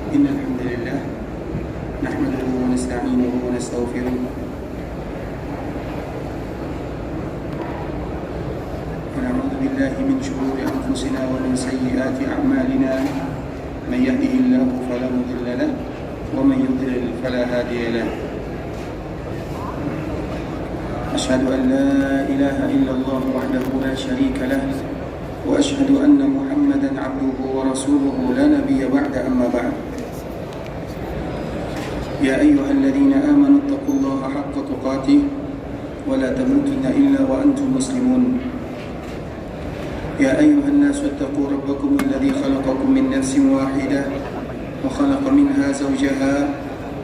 إن الحمد لله نحمده ونستعينه ونستغفره ونعوذ بالله من شرور أنفسنا ومن سيئات أعمالنا من يهده الله فلا مضل له ومن يضلل فلا هادي له أشهد أن لا إله إلا الله وحده لا شريك له وأشهد أن محمدا عبده ورسوله لا نبي بعد أما بعد يا أيها الذين آمنوا اتقوا الله حق تقاته ولا تموتن إلا وأنتم مسلمون يا أيها الناس اتقوا ربكم الذي خلقكم من نفس واحدة وخلق منها زوجها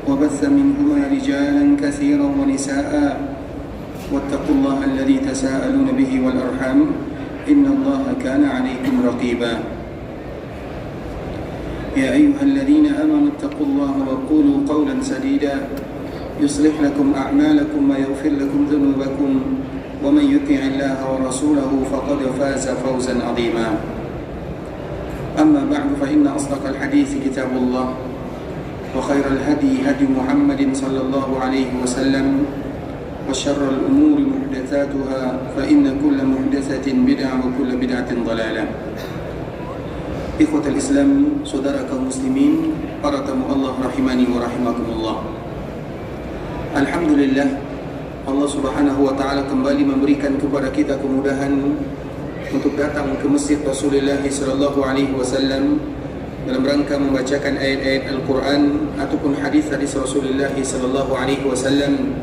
وبث منهما رجالا كثيرا ونساء واتقوا الله الذي تساءلون به والأرحام إن الله كان عليكم رقيبا يا أيها الذين آمنوا اتقوا الله وقولوا قولا سديدا يصلح لكم أعمالكم ويغفر لكم ذنوبكم ومن يطع الله ورسوله فقد فاز فوزا عظيما أما بعد فإن أصدق الحديث كتاب الله وخير الهدي هدي محمد صلى الله عليه وسلم وشر الأمور محدثاتها فإن كل محدثة بدعة وكل بدعة ضلالة. Ikhwatal Islam, saudara kaum muslimin, para tamu Allah rahimani wa rahimakumullah. Alhamdulillah, Allah Subhanahu wa taala kembali memberikan kepada kita kemudahan untuk datang ke Masjid Rasulullah sallallahu alaihi wasallam dalam rangka membacakan ayat-ayat Al-Qur'an ataupun hadis-hadis Rasulullah sallallahu alaihi wasallam,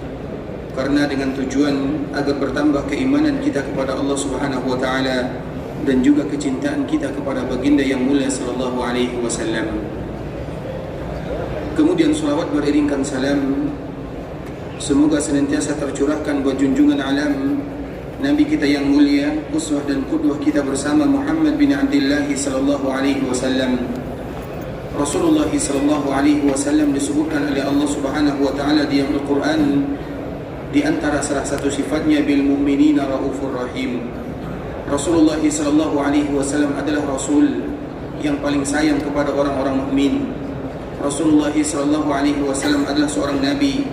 karena dengan tujuan agar bertambah keimanan kita kepada Allah Subhanahu wa taala dan juga kecintaan kita kepada baginda yang mulia sallallahu alaihi wasallam. Kemudian salawat beriringkan salam semoga senantiasa tercurahkan buat junjungan alam Nabi kita yang mulia, uswah dan qudwah kita bersama Muhammad bin Abdullah sallallahu alaihi wasallam. Rasulullah sallallahu alaihi wasallam disebutkan oleh Allah Subhanahu wa taala di Al-Qur'an, di antara salah satu sifatnya bil mu'minina raufur rahim. Rasulullah sallallahu alaihi wasallam adalah rasul yang paling sayang kepada orang-orang mukmin. Rasulullah sallallahu alaihi wasallam adalah seorang nabi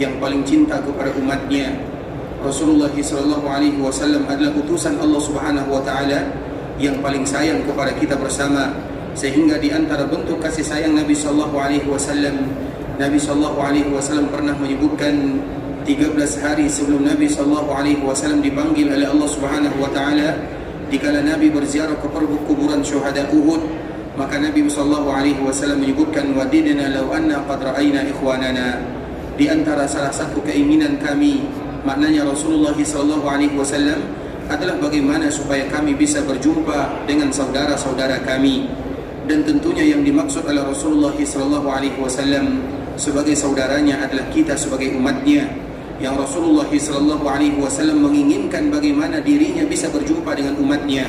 yang paling cinta kepada umatnya. Rasulullah sallallahu alaihi wasallam adalah utusan Allah Subhanahu wa taala yang paling sayang kepada kita bersama. Sehingga di antara bentuk kasih sayang Nabi sallallahu alaihi wasallam, Nabi sallallahu alaihi wasallam pernah menyebutkan 13 hari sebelum Nabi sallallahu alaihi wasallam dipanggil oleh Allah Subhanahu wa taala, dikala Nabi berziarah ke kuburan syuhada Uhud, maka Nabi sallallahu alaihi wasallam menyebutkan wadidna law anna qad ra'ayna ikhwanana. Di antara salah satu keinginan kami, maknanya Rasulullah sallallahu alaihi wasallam, adalah bagaimana supaya kami bisa berjumpa dengan saudara-saudara kami. Dan tentunya yang dimaksud oleh Rasulullah sallallahu alaihi wasallam sebagai saudaranya adalah kita sebagai umatnya, yang Rasulullah sallallahu alaihi wasallam menginginkan bagaimana dirinya bisa berjumpa dengan umatnya.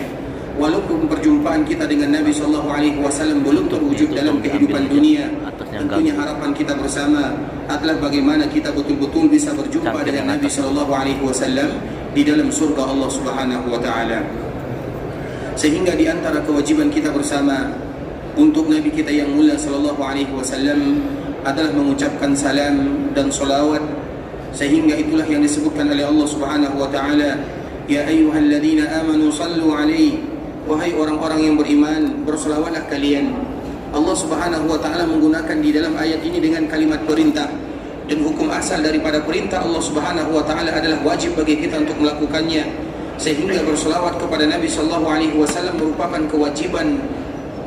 Walaupun perjumpaan kita dengan Nabi sallallahu alaihi wasallam belum terwujud dalam kehidupan dunia, tentunya harapan kita bersama adalah bagaimana kita betul-betul bisa berjumpa dengan Nabi sallallahu alaihi wasallam di dalam surga Allah Subhanahu wa taala. Sehingga di antara kewajiban kita bersama untuk Nabi kita yang mulia sallallahu alaihi wasallam adalah mengucapkan salam dan salawat. Sehingga itulah yang disebutkan oleh Allah Subhanahu wa taala, ya ayyuhalladzina amanu sallu alaihi, wahai orang-orang yang beriman, berselawatlah kalian. Allah Subhanahu wa taala menggunakan di dalam ayat ini dengan kalimat perintah, dan hukum asal daripada perintah Allah Subhanahu wa taala adalah wajib bagi kita untuk melakukannya. Sehingga berselawat kepada Nabi sallallahu alaihi wasallam merupakan kewajiban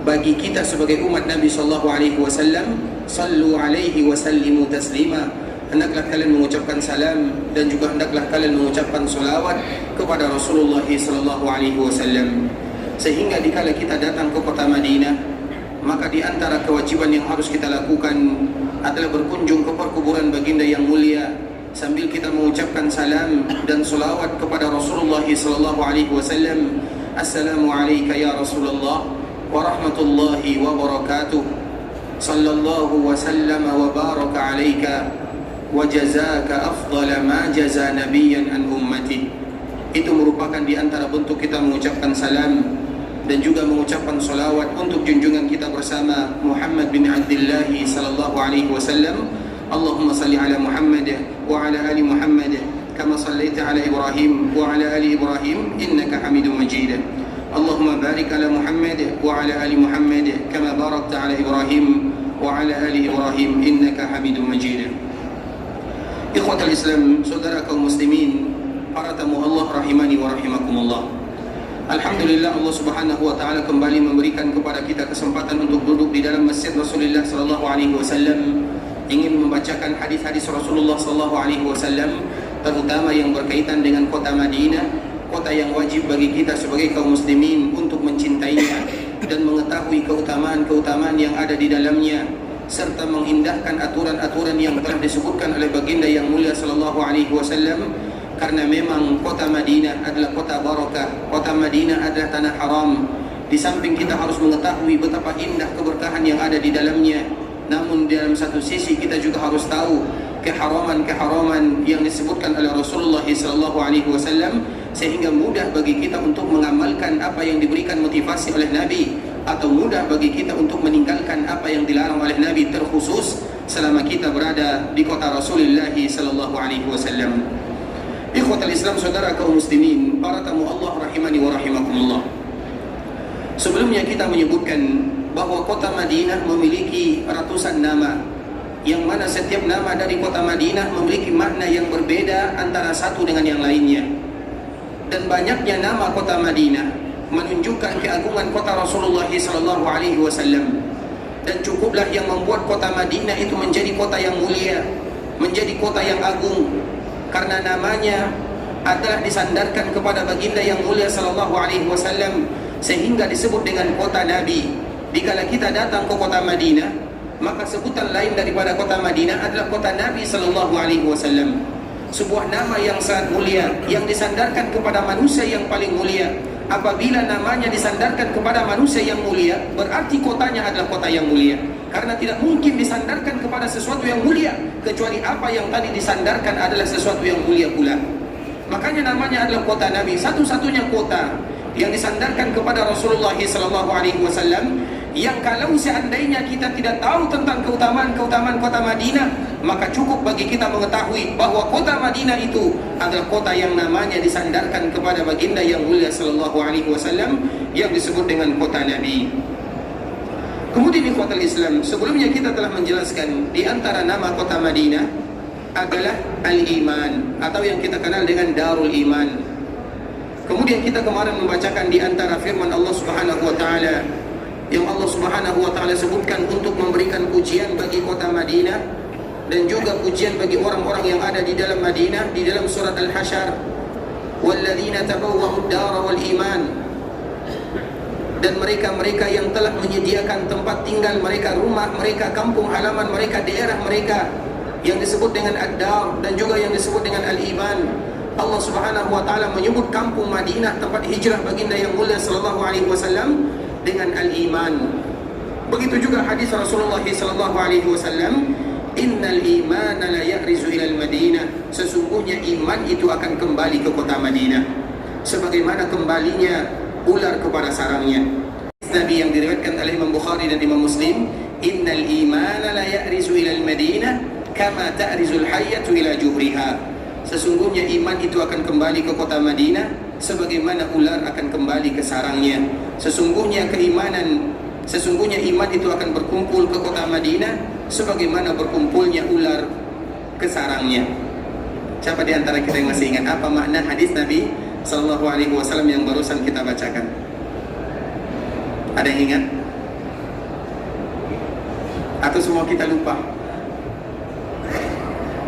bagi kita sebagai umat Nabi sallallahu alaihi wasallam. Sallu alaihi wa sallimu taslima. Hendaklah kalian mengucapkan salam dan juga hendaklah kalian mengucapkan salawat kepada Rasulullah sallallahu alaihi wasallam. Sehingga dikala kita datang ke kota Madinah, maka di antara kewajiban yang harus kita lakukan adalah berkunjung ke perkuburan baginda yang mulia sambil kita mengucapkan salam dan salawat kepada Rasulullah sallallahu alaihi wasallam. Assalamu alayka ya Rasulullah wa rahmatullahi wa barakatuh. Sallallahu wa sallama wa baraka alayka wa jazaka afdala ma jaza nabiyyan an ummati. Itu merupakan di antara bentuk kita mengucapkan salam dan juga mengucapkan salawat untuk junjungan kita bersama Muhammad bin Abdullah sallallahu alaihi wasallam. Allahumma salli ala Muhammad wa ala ali Muhammad kama sallaita ala Ibrahim wa ala ali Ibrahim innaka Hamidum Majid. Allahumma barik ala Muhammad wa ala ali Muhammad kama barakta ala Ibrahim wa ala ali Ibrahim innaka Hamidum Majid. Ikhwatal Islam, saudara kaum muslimin, para tamu Allah rahimani wa rahimakumullah. Alhamdulillah, Allah Subhanahu wa taala kembali memberikan kepada kita kesempatan untuk duduk di dalam masjid Rasulullah sallallahu alaihi wasallam, ingin membacakan hadis-hadis Rasulullah sallallahu alaihi wasallam, terutama yang berkaitan dengan kota Madinah, kota yang wajib bagi kita sebagai kaum muslimin untuk mencintainya dan mengetahui keutamaan-keutamaan yang ada di dalamnya, serta mengindahkan aturan-aturan yang telah disebutkan oleh baginda yang mulia sallallahu alaihi wasallam. Karena memang kota Madinah adalah kota barakah, kota Madinah adalah tanah haram. Di samping kita harus mengetahui betapa indah keberkahan yang ada di dalamnya, namun di dalam satu sisi kita juga harus tahu keharaman-keharaman yang disebutkan oleh Rasulullah SAW, sehingga mudah bagi kita untuk mengamalkan apa yang diberikan motivasi oleh Nabi, atau mudah bagi kita untuk meninggalkan apa yang dilarang oleh Nabi, terkhusus selama kita berada di kota Rasulullah SAW. Ikhwatal Islam, saudara kaum muslimin, para tamu Allah rahimani wa rahimakumullah. Sebelumnya kita menyebutkan bahwa kota Madinah memiliki ratusan nama, yang mana setiap nama dari kota Madinah memiliki makna yang berbeda antara satu dengan yang lainnya. Dan banyaknya nama kota Madinah menunjukkan keagungan kota Rasulullah SAW. Dan cukuplah yang membuat kota Madinah itu menjadi kota yang mulia, menjadi kota yang agung, karena namanya adalah disandarkan kepada baginda yang mulia sallallahu alaihi wasallam, sehingga disebut dengan kota Nabi. Dikala kita datang ke kota Madinah, maka sebutan lain daripada kota Madinah adalah kota Nabi sallallahu alaihi wasallam. Sebuah nama yang sangat mulia, yang disandarkan kepada manusia yang paling mulia. Apabila namanya disandarkan kepada manusia yang mulia, berarti kotanya adalah kota yang mulia. Karena tidak mungkin disandarkan kepada sesuatu yang mulia kecuali apa yang tadi disandarkan adalah sesuatu yang mulia pula. Makanya namanya adalah kota Nabi, satu-satunya kota yang disandarkan kepada Rasulullah SAW, yang kalau seandainya kita tidak tahu tentang keutamaan kota Madinah, maka cukup bagi kita mengetahui bahwa kota Madinah itu adalah kota yang namanya disandarkan kepada baginda yang mulia SAW, yang disebut dengan kota Nabi. Kemudian ikhwatal Islam, sebelumnya kita telah menjelaskan di antara nama kota Madinah adalah Al-Iman, atau yang kita kenal dengan Darul Iman. Kemudian kita kemarin membacakan di antara firman Allah Subhanahu wa taala, yang Allah Subhanahu wa taala sebutkan untuk memberikan pujian bagi kota Madinah dan juga pujian bagi orang-orang yang ada di dalam Madinah, di dalam surat Al-Hasyr, walladzina tabawwa'ud dara wal iman, dan mereka-mereka yang telah menyediakan tempat tinggal mereka, rumah mereka, kampung halaman mereka, daerah mereka, yang disebut dengan Ad-Dar dan juga yang disebut dengan Al-Iman. Allah Subhanahu wa taala menyebut kampung Madinah, tempat hijrah baginda yang mulia sallallahu alaihi wasallam, dengan Al-Iman. Begitu juga hadis Rasulullah sallallahu alaihi wasallam, innal imana la ya'rizu ila al-Madinah, sesungguhnya iman itu akan kembali ke kota Madinah sebagaimana kembalinya ular kepada sarangnya. Nabi yang diriwayatkan oleh Imam Bukhari dan Imam Muslim, innal imana la ya'rizu ila al-Madinah kama ta'rizul hayyatu ila juhriha, sesungguhnya iman itu akan kembali ke kota Madinah sebagaimana ular akan kembali ke sarangnya. Sesungguhnya iman itu akan berkumpul ke kota Madinah sebagaimana berkumpulnya ular ke sarangnya. Siapa di antara kita yang masih ingat apa makna hadis Nabi sallallahu alaihi wasallam yang barusan kita bacakan? Ada yang ingat? Atau semua kita lupa?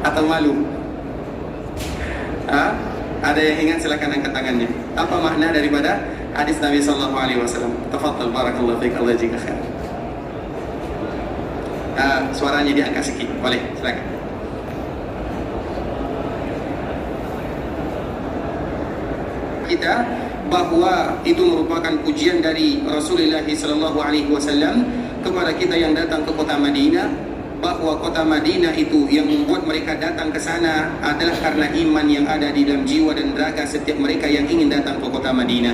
Atau malu? Ada yang ingat? Silakan angkat tangannya. Apa makna daripada hadis Nabi sallallahu alaihi wasallam? Tafadhal, barakallahu fiik, Allah jika khair. Suaranya diangkat sedikit, boleh, silakan. Kita bahwa itu merupakan pujian dari Rasulullah sallallahu alaihi wasallam kepada kita yang datang ke kota Madinah, bahwa kota Madinah itu yang membuat mereka datang ke sana adalah karena iman yang ada di dalam jiwa dan raga setiap mereka yang ingin datang ke kota Madinah.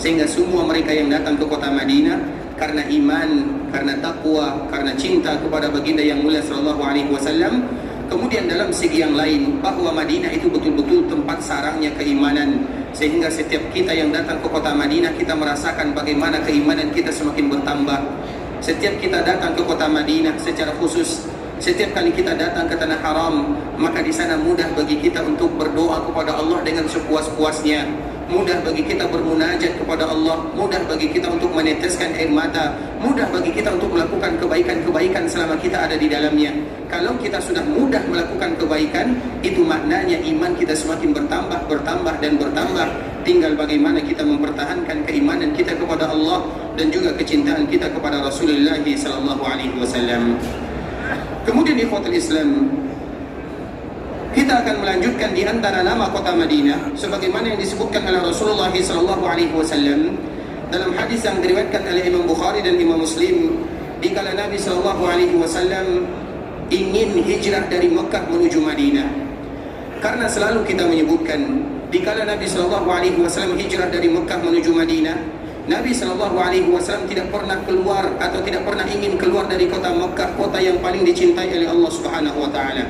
sehingga semua mereka yang datang ke kota Madinah karena iman, karena takwa, karena cinta kepada baginda yang mulia sallallahu alaihi wasallam. Kemudian dalam segi yang lain, bahwa Madinah itu betul-betul tempat sarangnya keimanan, sehingga setiap kita yang datang ke kota Madinah, kita merasakan bagaimana keimanan kita semakin bertambah. Setiap kita datang ke kota Madinah secara khusus, setiap kali kita datang ke tanah haram, maka di sana mudah bagi kita untuk berdoa kepada Allah dengan sepuas-puasnya. Mudah bagi kita bermunajat kepada Allah, mudah bagi kita untuk meneteskan air mata, mudah bagi kita untuk melakukan kebaikan-kebaikan selama kita ada di dalamnya. Kalau kita sudah mudah melakukan kebaikan, itu maknanya iman kita semakin bertambah, dan bertambah. Tinggal bagaimana kita mempertahankan keimanan kita kepada Allah dan juga kecintaan kita kepada Rasulullah sallallahu alaihi wasallam. Kemudian ikhwatul Islam, kita akan melanjutkan di antara nama kota Madinah sebagaimana yang disebutkan oleh Rasulullah sallallahu alaihi wasallam dalam hadis yang diriwayatkan oleh Imam Bukhari dan Imam Muslim, dikala Nabi sallallahu alaihi wasallam ingin hijrah dari Mekah menuju Madinah. Karena selalu kita menyebutkan, dikala Nabi sallallahu alaihi wasallam hijrah dari Mekah menuju Madinah, Nabi sallallahu alaihi wasallam tidak pernah keluar atau tidak pernah ingin keluar dari kota Mekah, kota yang paling dicintai oleh Allah Subhanahu wa taala.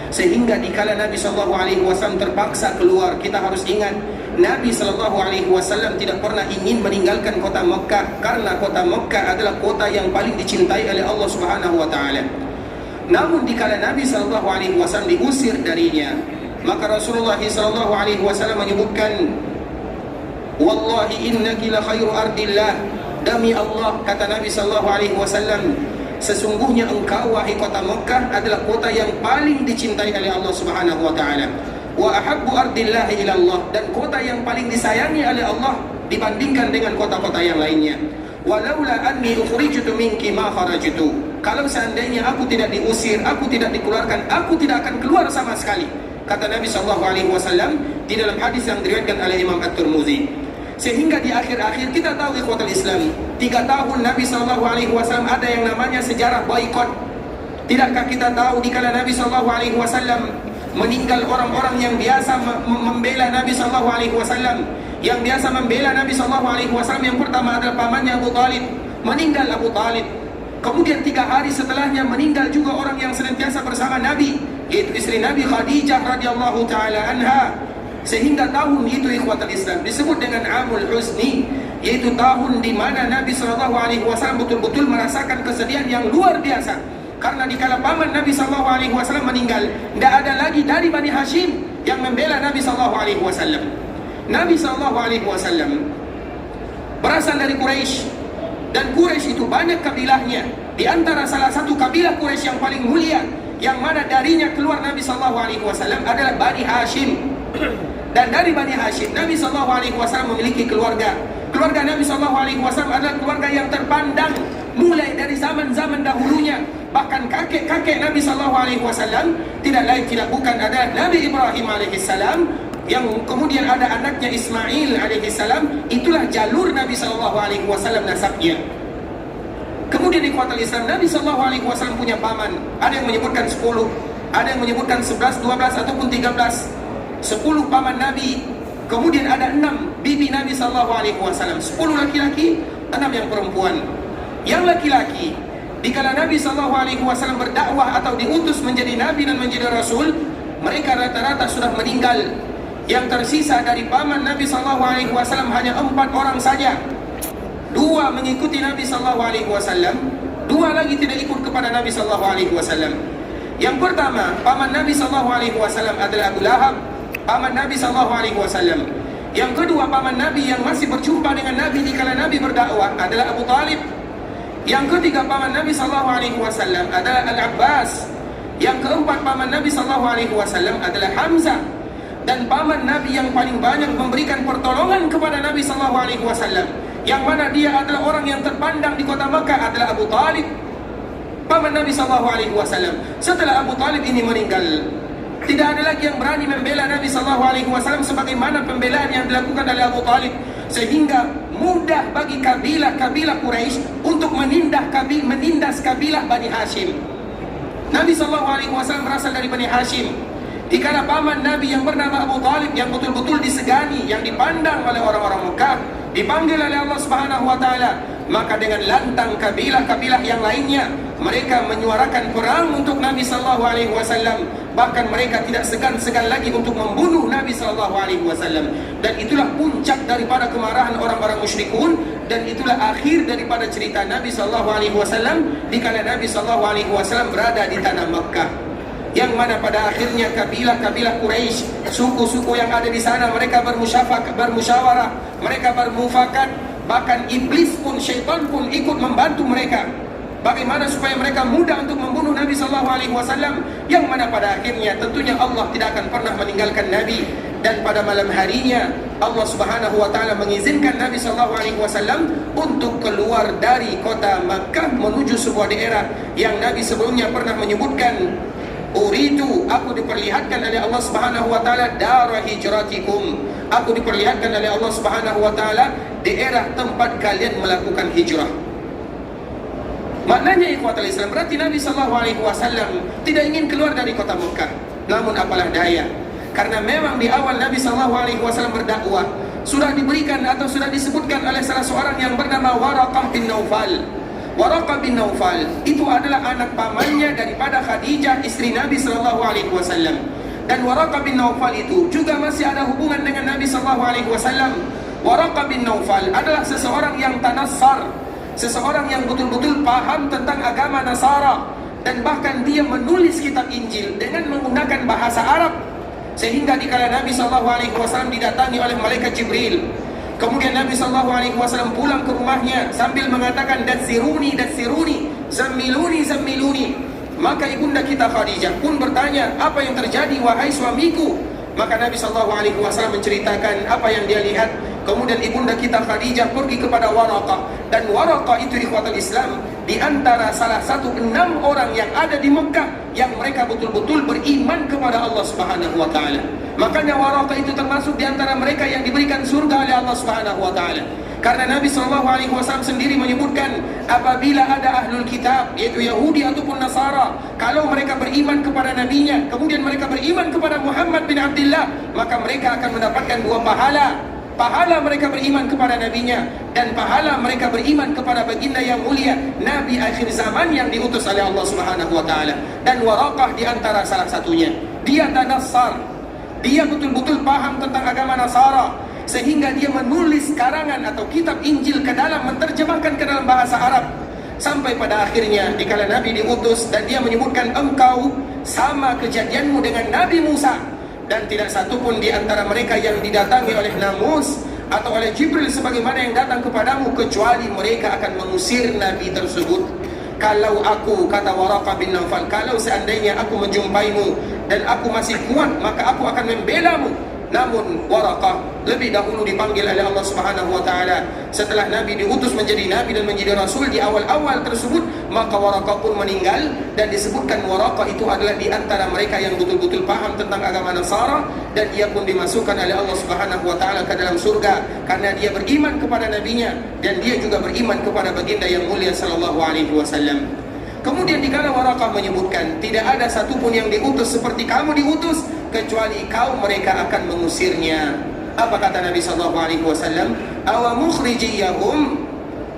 Sehingga dikala Nabi sallallahu alaihi wasallam terpaksa keluar, kita harus ingat Nabi sallallahu alaihi wasallam tidak pernah ingin meninggalkan kota Mekah, karena kota Mekah adalah kota yang paling dicintai oleh Allah Subhanahu wa taala. Namun dikala Nabi sallallahu alaihi wasallam diusir darinya, maka Rasulullah sallallahu alaihi wasallam menyebutkan, "Wallahi innaki la khairu ardillah." Demi Allah, kata Nabi sallallahu alaihi wasallam, sesungguhnya engkau wahai kota Mekah adalah kota yang paling dicintai oleh Allah Subhanahu wa taala. Wa ahabbu ardillah ila Allah, dan kota yang paling disayangi oleh Allah dibandingkan dengan kota-kota yang lainnya. Walaula anni ukhrijtu minki ma kharajtu. Kalau seandainya aku tidak diusir, aku tidak dikeluarkan, aku tidak akan keluar sama sekali. Kata Nabi sallallahu alaihi wasallam di dalam hadis yang diriwayatkan oleh Imam At-Tirmidzi. Sehingga di akhir-akhir kita tahu ikhwatul Islam, 3 tahun Nabi sallallahu alaihi wasallam ada yang namanya sejarah boikot. Tidakkah kita tahu dikala Nabi sallallahu alaihi wasallam meninggal orang-orang yang biasa membela Nabi sallallahu alaihi wasallam, yang biasa membela Nabi sallallahu alaihi wasallam, yang pertama adalah pamannya Abu Talib, meninggal Abu Talib. Kemudian 3 hari setelahnya meninggal juga orang yang senantiasa bersama Nabi, yaitu istri Nabi Khadijah radhiyallahu taala anha. Sehingga tahun itu ikhwatul Islam disebut dengan Amul Husni, yaitu tahun di mana Nabi sallallahu alaihi wasallam betul-betul merasakan kesedihan yang luar biasa. Karena dikala paman Nabi sallallahu alaihi wasallam meninggal, tidak ada lagi dari Bani Hashim yang membela Nabi sallallahu alaihi wasallam. Nabi sallallahu alaihi wasallam berasal dari Quraisy, dan Quraisy itu banyak kabilahnya. Di antara salah satu kabilah Quraisy yang paling mulia, yang mana darinya keluar Nabi sallallahu alaihi wasallam adalah Bani Hashim. Dan dari Bani Hashim, Nabi sallallahu alaihi wasallam memiliki keluarga. Keluarga Nabi sallallahu alaihi wasallam adalah keluarga yang terpandang mulai dari zaman-zaman dahulunya. Bahkan kakek-kakek Nabi sallallahu alaihi wasallam tidak lain tidak bukan adalah Nabi Ibrahim alaihi salam, yang kemudian ada anaknya Ismail alaihi salam. Itulah jalur Nabi sallallahu alaihi wasallam nasabnya. Kemudian di kuartal Islam, Nabi sallallahu alaihi wasallam punya paman. Ada yang menyebutkan 10, ada yang menyebutkan 11, 12 ataupun 13. 10 paman Nabi, kemudian ada 6 bibi Nabi sallallahu alaihi wasallam. 10 laki-laki, 6 yang perempuan. Yang laki-laki, dikala Nabi sallallahu alaihi wasallam berdakwah atau diutus menjadi nabi dan menjadi rasul, mereka rata-rata sudah meninggal. Yang tersisa dari paman Nabi sallallahu alaihi wasallam hanya 4 orang saja. 2 mengikuti Nabi sallallahu alaihi wasallam, 2 lagi tidak ikut kepada Nabi sallallahu alaihi wasallam. Yang pertama, paman Nabi sallallahu alaihi wasallam adalah Abu Lahab, paman Nabi sallallahu alaihi wasallam. Yang kedua, paman Nabi yang masih berjumpa dengan Nabi dikala Nabi berdakwah adalah Abu Talib. Yang ketiga, paman Nabi sallallahu alaihi wasallam adalah Al-Abbas. Yang keempat, paman Nabi sallallahu alaihi wasallam adalah Hamzah. Dan paman Nabi yang paling banyak memberikan pertolongan kepada Nabi sallallahu alaihi wasallam, yang mana dia adalah orang yang terpandang di kota Makkah, adalah Abu Talib, paman Nabi sallallahu alaihi wasallam. Setelah Abu Talib ini meninggal, tidak ada lagi yang berani membela Nabi sallallahu alaihi wasallam sebagaimana pembelaan yang dilakukan oleh Abu Talib. Sehingga mudah bagi kabilah Quraisy untuk menindas kabilah Bani Hashim. Nabi sallallahu alaihi wasallam berasal dari Bani Hashim. Dikala paman Nabi yang bernama Abu Talib, yang betul-betul disegani, yang dipandang oleh orang-orang Mekah, dipanggil oleh Allah Subhanahu wa taala, maka dengan lantang kabilah-kabilah yang lainnya mereka menyuarakan perang untuk Nabi sallallahu alaihi wasallam. Bahkan mereka tidak segan-segan lagi untuk membunuh Nabi sallallahu alaihi wasallam. Dan itulah puncak daripada kemarahan orang-orang musyrikun, dan itulah akhir daripada cerita Nabi sallallahu alaihi wasallam dikala Nabi sallallahu alaihi wasallam berada di tanah Makkah, yang mana pada akhirnya kabilah-kabilah Quraisy, suku-suku yang ada di sana, mereka bermusyawarah, mereka bermufakat, bahkan iblis pun, syaitan pun ikut membantu mereka. Bagaimana supaya mereka mudah untuk membunuh Nabi sallallahu alaihi wasallam, yang mana pada akhirnya tentunya Allah tidak akan pernah meninggalkan Nabi. Dan pada malam harinya Allah Subhanahu wa taala mengizinkan Nabi sallallahu alaihi wasallam untuk keluar dari kota Makkah menuju sebuah daerah yang Nabi sebelumnya pernah menyebutkan, uridu, aku diperlihatkan oleh Allah Subhanahu wa taala darah hijratikum, aku diperlihatkan oleh Allah Subhanahu wa taala daerah tempat kalian melakukan hijrah. Maknanya ikhwatul Islam, berarti Nabi sallallahu alaihi wasallam tidak ingin keluar dari kota Mekah. Namun apalah daya, karena memang di awal Nabi sallallahu alaihi wasallam berdakwah sudah diberikan atau sudah disebutkan oleh salah seorang yang bernama Waraqah bin Naufal. Waraqah bin Naufal itu adalah anak pamannya daripada Khadijah, istri Nabi sallallahu alaihi wasallam. Dan Waraqah bin Naufal itu juga masih ada hubungan dengan Nabi sallallahu alaihi wasallam. Waraqah bin Naufal adalah seseorang yang tanassar, seseorang yang betul-betul paham tentang agama Nasara, dan bahkan dia menulis kitab Injil dengan menggunakan bahasa Arab. Sehingga dikala Nabi SAW didatangi oleh malaikat Jibril, kemudian Nabi SAW pulang ke rumahnya sambil mengatakan datsiruni, datsiruni, zammiluni, zammiluni, maka ibunda kita Khadijah pun bertanya, apa yang terjadi wahai suamiku? Maka Nabi SAW menceritakan apa yang dia lihat. Kemudian ibunda kita Khadijah pergi kepada Waraqah, dan Waraqah itu ikhwatul Islam di antara salah satu 6 orang yang ada di Mekah yang mereka betul-betul beriman kepada Allah Subhanahu wa taala. Makanya Waraqah itu termasuk di antara mereka yang diberikan surga oleh Allah Subhanahu wa taala. Karena Nabi SAW sendiri menyebutkan, apabila ada ahlul kitab, yaitu Yahudi ataupun Nasara, kalau mereka beriman kepada nabinya, kemudian mereka beriman kepada Muhammad bin Abdullah, maka mereka akan mendapatkan 2 pahala. Pahala mereka beriman kepada nabinya, dan pahala mereka beriman kepada baginda yang mulia, Nabi akhir zaman yang diutus oleh Allah Subhanahu wa taala. Dan Waraqah di antara salah satunya. Dia tanassar, dia betul-betul paham tentang agama Nasara, sehingga dia menulis karangan atau kitab Injil ke dalam, menterjemahkan ke dalam bahasa Arab. Sampai pada akhirnya dikala Nabi diutus dan dia menyebutkan, engkau sama kejadianmu dengan Nabi Musa, dan tidak satu pun di antara mereka yang didatangi oleh Namus atau oleh Jibril sebagaimana yang datang kepadamu, kecuali mereka akan mengusir Nabi tersebut. Kalau aku, kata Waraqah bin Naufal, kalau seandainya aku menjumpaimu dan aku masih kuat, maka aku akan membelamu. Namun Waraqah lebih dahulu dipanggil oleh Allah Subhanahu wa taala setelah Nabi diutus menjadi nabi dan menjadi rasul. Di awal-awal tersebut maka Waraqah pun meninggal, dan disebutkan Waraqah itu adalah di antara mereka yang betul-betul paham tentang agama Nasara, dan dia pun dimasukkan oleh Allah Subhanahu wa taala ke dalam surga karena dia beriman kepada nabinya, dan dia juga beriman kepada baginda yang mulia sallallahu alaihi wasallam. Kemudian dikala Waraqah menyebutkan, tidak ada satupun yang diutus seperti kamu diutus, kecuali kaum mereka akan mengusirnya. Apa kata Nabi SAW? Awa mukhrijiyahum,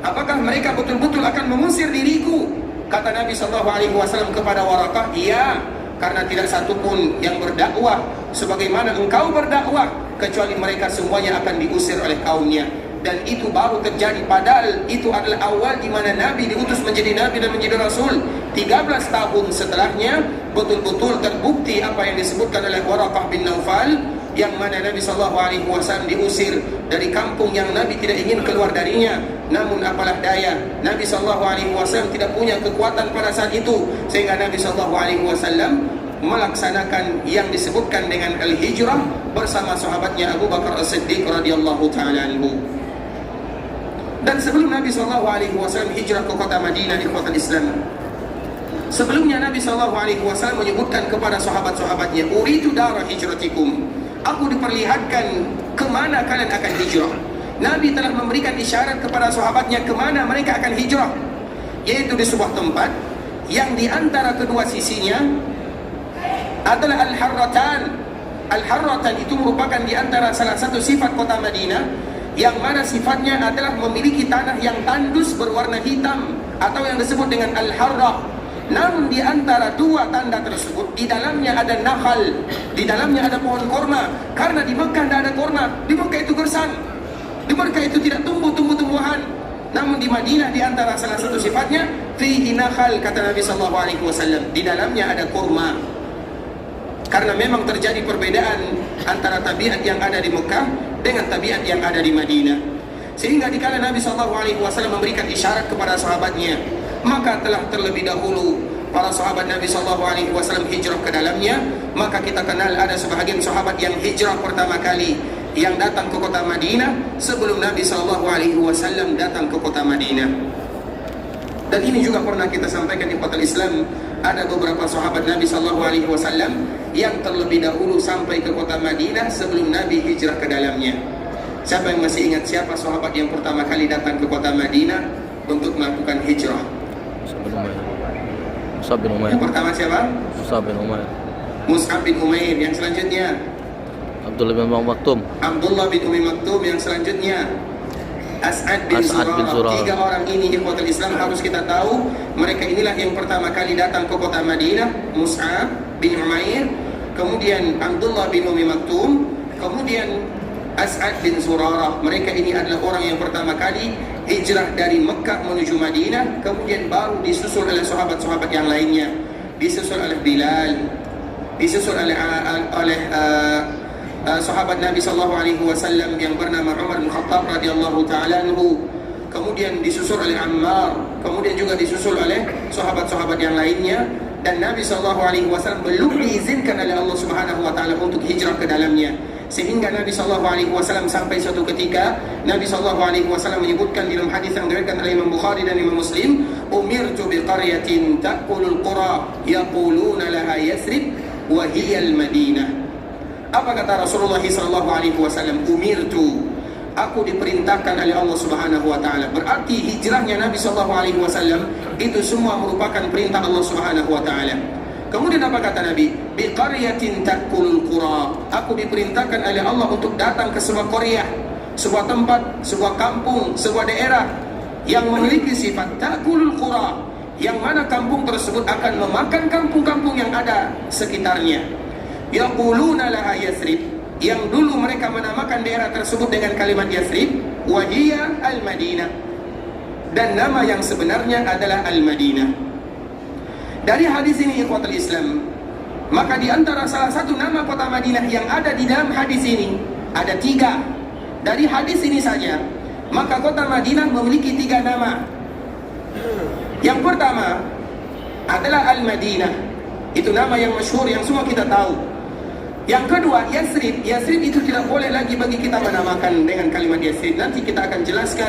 apakah mereka betul-betul akan mengusir diriku? Kata Nabi SAW kepada Waraqah, iya, karena tidak satupun yang berdakwah sebagaimana engkau berdakwah, kecuali mereka semuanya akan diusir oleh kaumnya. Dan itu baru terjadi, padahal itu adalah awal di mana Nabi diutus menjadi Nabi dan menjadi Rasul. 13 tahun setelahnya betul-betul terbukti apa yang disebutkan oleh Waraqah bin Naufal, yang mana Nabi SAW diusir dari kampung yang Nabi tidak ingin keluar darinya. Namun apalah daya, Nabi SAW tidak punya kekuatan pada saat itu, sehingga Nabi SAW melaksanakan yang disebutkan dengan al-hijrah bersama sahabatnya Abu Bakar As-Siddiq radhiyallahu ta'ala anhu. Dan sebelum Nabi SAW hijrah ke kota Madinah di kota Islam, sebelumnya Nabi SAW menyebutkan kepada sahabat-sahabatnya, uridu darah hijratikum, aku diperlihatkan kemana kalian akan hijrah. Nabi telah memberikan isyarat kepada sahabatnya kemana mereka akan hijrah, yaitu di sebuah tempat yang di antara kedua sisinya adalah Al-Harratan. Al-Harratan itu merupakan di antara salah satu sifat kota Madinah, yang mana sifatnya adalah memiliki tanah yang tandus berwarna hitam atau yang disebut dengan al-harrah. Namun di antara dua tanda tersebut, di dalamnya ada nakhal, di dalamnya ada pohon korma. Karena di Mekah tidak ada korma, di Mekah itu gersang, di Mekah itu tidak tumbuh tumbuhan. Namun di Madinah di antara salah satu sifatnya fihi nakhal, kata Nabi SAW, di dalamnya ada kurma. Karena memang terjadi perbedaan antara tabiat yang ada di Mekah dengan tabiat yang ada di Madinah. Sehingga dikala Nabi SAW memberikan isyarat kepada sahabatnya, maka telah terlebih dahulu para sahabat Nabi SAW hijrah ke dalamnya. Maka kita kenal ada sebahagian sahabat yang hijrah pertama kali yang datang ke kota Madinah sebelum Nabi SAW datang ke kota Madinah. Dan ini juga pernah kita sampaikan di Fathul Islam, ada beberapa sahabat Nabi SAW yang terlebih dahulu sampai ke kota Madinah sebelum Nabi hijrah ke dalamnya. Siapa yang masih ingat siapa sahabat yang pertama kali datang ke kota Madinah untuk melakukan hijrah? Mus'ab bin Umair. Yang pertama siapa? Mus'ab bin Umair. Mus'ab bin Umair. Yang selanjutnya Abdullah bin Maktum. Abdullah bin Umi Maktum. Yang selanjutnya As'ad bin Zurarah. Tiga orang ini ikhwatul Islam harus kita tahu, mereka inilah yang pertama kali datang ke kota Madinah. Mus'ab bin Umair, kemudian Abdullah bin Umi Maktum, kemudian As'ad bin Zurarah. Mereka ini adalah orang yang pertama kali hijrah dari Mekah menuju Madinah, kemudian baru disusul oleh sahabat-sahabat yang lainnya, disusul oleh Bilal, disusul oleh sahabat Nabi SAW yang bernama Umar bin Khattab radhiyallahu ta'ala anhu, kemudian disusul oleh Ammar, kemudian juga disusul oleh sahabat-sahabat yang lainnya. Dan Nabi SAW belum diizinkan oleh Allah Subhanahu wa Ta'ala untuk hijrah ke dalamnya. Sehingga Nabi SAW sampai suatu ketika Nabi SAW menyebutkan dalam hadis yang diriwayatkan oleh Imam Bukhari dan Imam Muslim, umirtu biqaryatin ta'kulul qura yaquluna laha Yathrib wa hiya al-Madinah. Apa kata Rasulullah SAW? Umirtu, aku diperintahkan oleh Allah Subhanahu wa Ta'ala. Berarti hijrahnya Nabi SAW itu semua merupakan perintah Allah Subhanahu wa Ta'ala. Kemudian apa kata Nabi? Biqaryatin ta'kulul qura. Aku diperintahkan oleh Allah untuk datang ke sebuah qaryah, sebuah tempat, sebuah kampung, sebuah daerah yang memiliki sifat ta'kulul qura, yang mana kampung tersebut akan memakan kampung-kampung yang ada sekitarnya. Yaquluna laha Yathrib, yang dulu mereka menamakan daerah tersebut dengan kalimat Yathrib, wa hiya al-Madinah, dan nama yang sebenarnya adalah Al-Madinah. Dari hadis ini ikhwatul Islam, maka di antara salah satu nama kota Madinah yang ada di dalam hadis ini ada tiga. Dari hadis ini saja, maka kota Madinah memiliki tiga nama. Yang pertama adalah Al-Madinah, itu nama yang masyhur yang semua kita tahu. Yang kedua Yathrib. Yathrib itu tidak boleh lagi bagi kita menamakan dengan kalimat Yathrib. Nanti kita akan jelaskan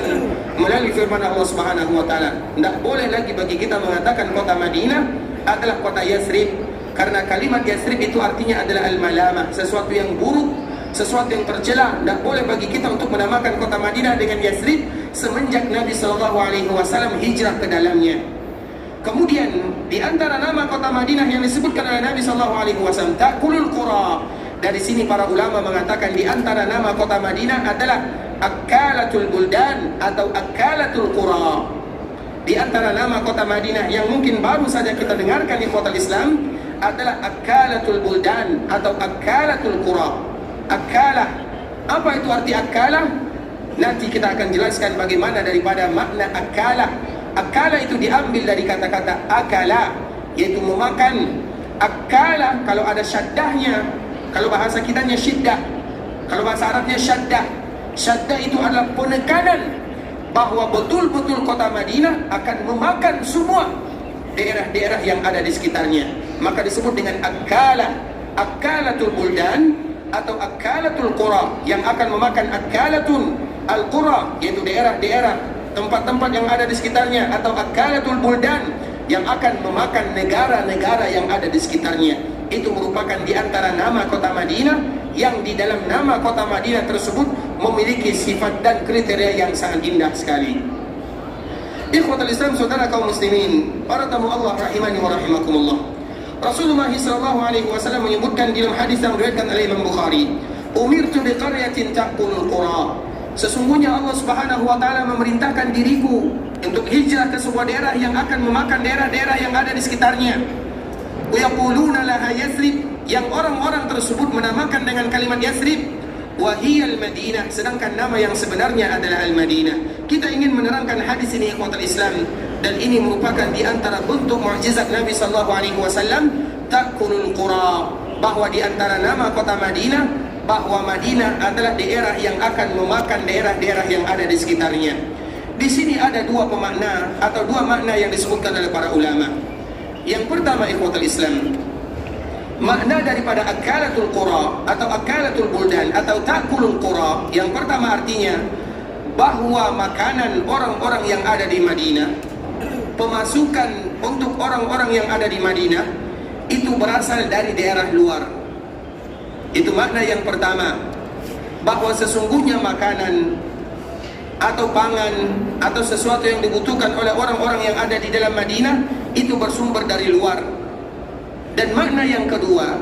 melalui firman Allah Subhanahu wa Ta'ala. Tidak boleh lagi bagi kita mengatakan kota Madinah adalah kota Yathrib, karena kalimat Yathrib itu artinya adalah al-malamah, sesuatu yang buruk, sesuatu yang tercela. Tidak boleh bagi kita untuk menamakan kota Madinah dengan Yathrib semenjak Nabi SAW hijrah ke dalamnya. Kemudian di antara nama kota Madinah yang disebutkan oleh Nabi SAW, ta'kulul qura. Dari sini para ulama mengatakan di antara nama kota Madinah adalah akalatul buldan atau akalatul qura. Di antara nama kota Madinah yang mungkin baru saja kita dengarkan di kota Islam adalah akalatul buldan atau akalatul qura. Akalah, apa itu arti akalah? Nanti kita akan jelaskan bagaimana daripada makna akalah. Akala itu diambil dari kata-kata akala, yaitu memakan. Akala kalau ada syaddahnya, kalau bahasa kitanya syiddah, kalau bahasa Arabnya syaddah. Syaddah itu adalah penekanan bahwa betul-betul kota Madinah akan memakan semua daerah-daerah yang ada di sekitarnya. Maka disebut dengan akala, akalatul buldan atau akalatul qura, yang akan memakan akalatun al-qura, yaitu daerah-daerah, tempat-tempat yang ada di sekitarnya, atau akalatul buldan, yang akan memakan negara-negara yang ada di sekitarnya. Itu merupakan di antara nama kota Madinah yang di dalam nama kota Madinah tersebut memiliki sifat dan kriteria yang sangat indah sekali. Ikhwatul Islam, saudara kaum muslimin, para tamu Allah rahimani wa rahimakumullah. Rasulullah SAW menyebutkan dalam hadis yang diriwayatkan oleh Imam Bukhari, umirtu biqaryatin ta'kulul qura. sesungguhnya Allah Subhanahu wa taala memerintahkan diriku untuk hijrah ke sebuah daerah yang akan memakan daerah-daerah yang ada di sekitarnya. Yaquluna laha Yathrib, yang orang-orang tersebut menamakan dengan kalimat Yathrib, wa hiya al-Madinah, sedangkan nama yang sebenarnya adalah Al-Madinah. Kita ingin menerangkan hadis ini ikhwatul Islam, dan ini merupakan di antara bentuk mukjizat Nabi sallallahu alaihi wasallam, ta'kulul qura, bahwa di antara nama kota Madinah, bahwa Madinah adalah daerah yang akan memakan daerah-daerah yang ada di sekitarnya. Di sini ada dua pemakna atau dua makna yang disebutkan oleh para ulama. Yang pertama ikhwatul Islam, makna daripada akalatul qura atau akalatul buldan atau ta'kulul qura, yang pertama artinya bahwa makanan orang-orang yang ada di Madinah, pemasukan untuk orang-orang yang ada di Madinah itu berasal dari daerah luar. Itu makna yang pertama, bahwa sesungguhnya makanan atau pangan atau sesuatu yang dibutuhkan oleh orang-orang yang ada di dalam Madinah itu bersumber dari luar. Dan makna yang kedua,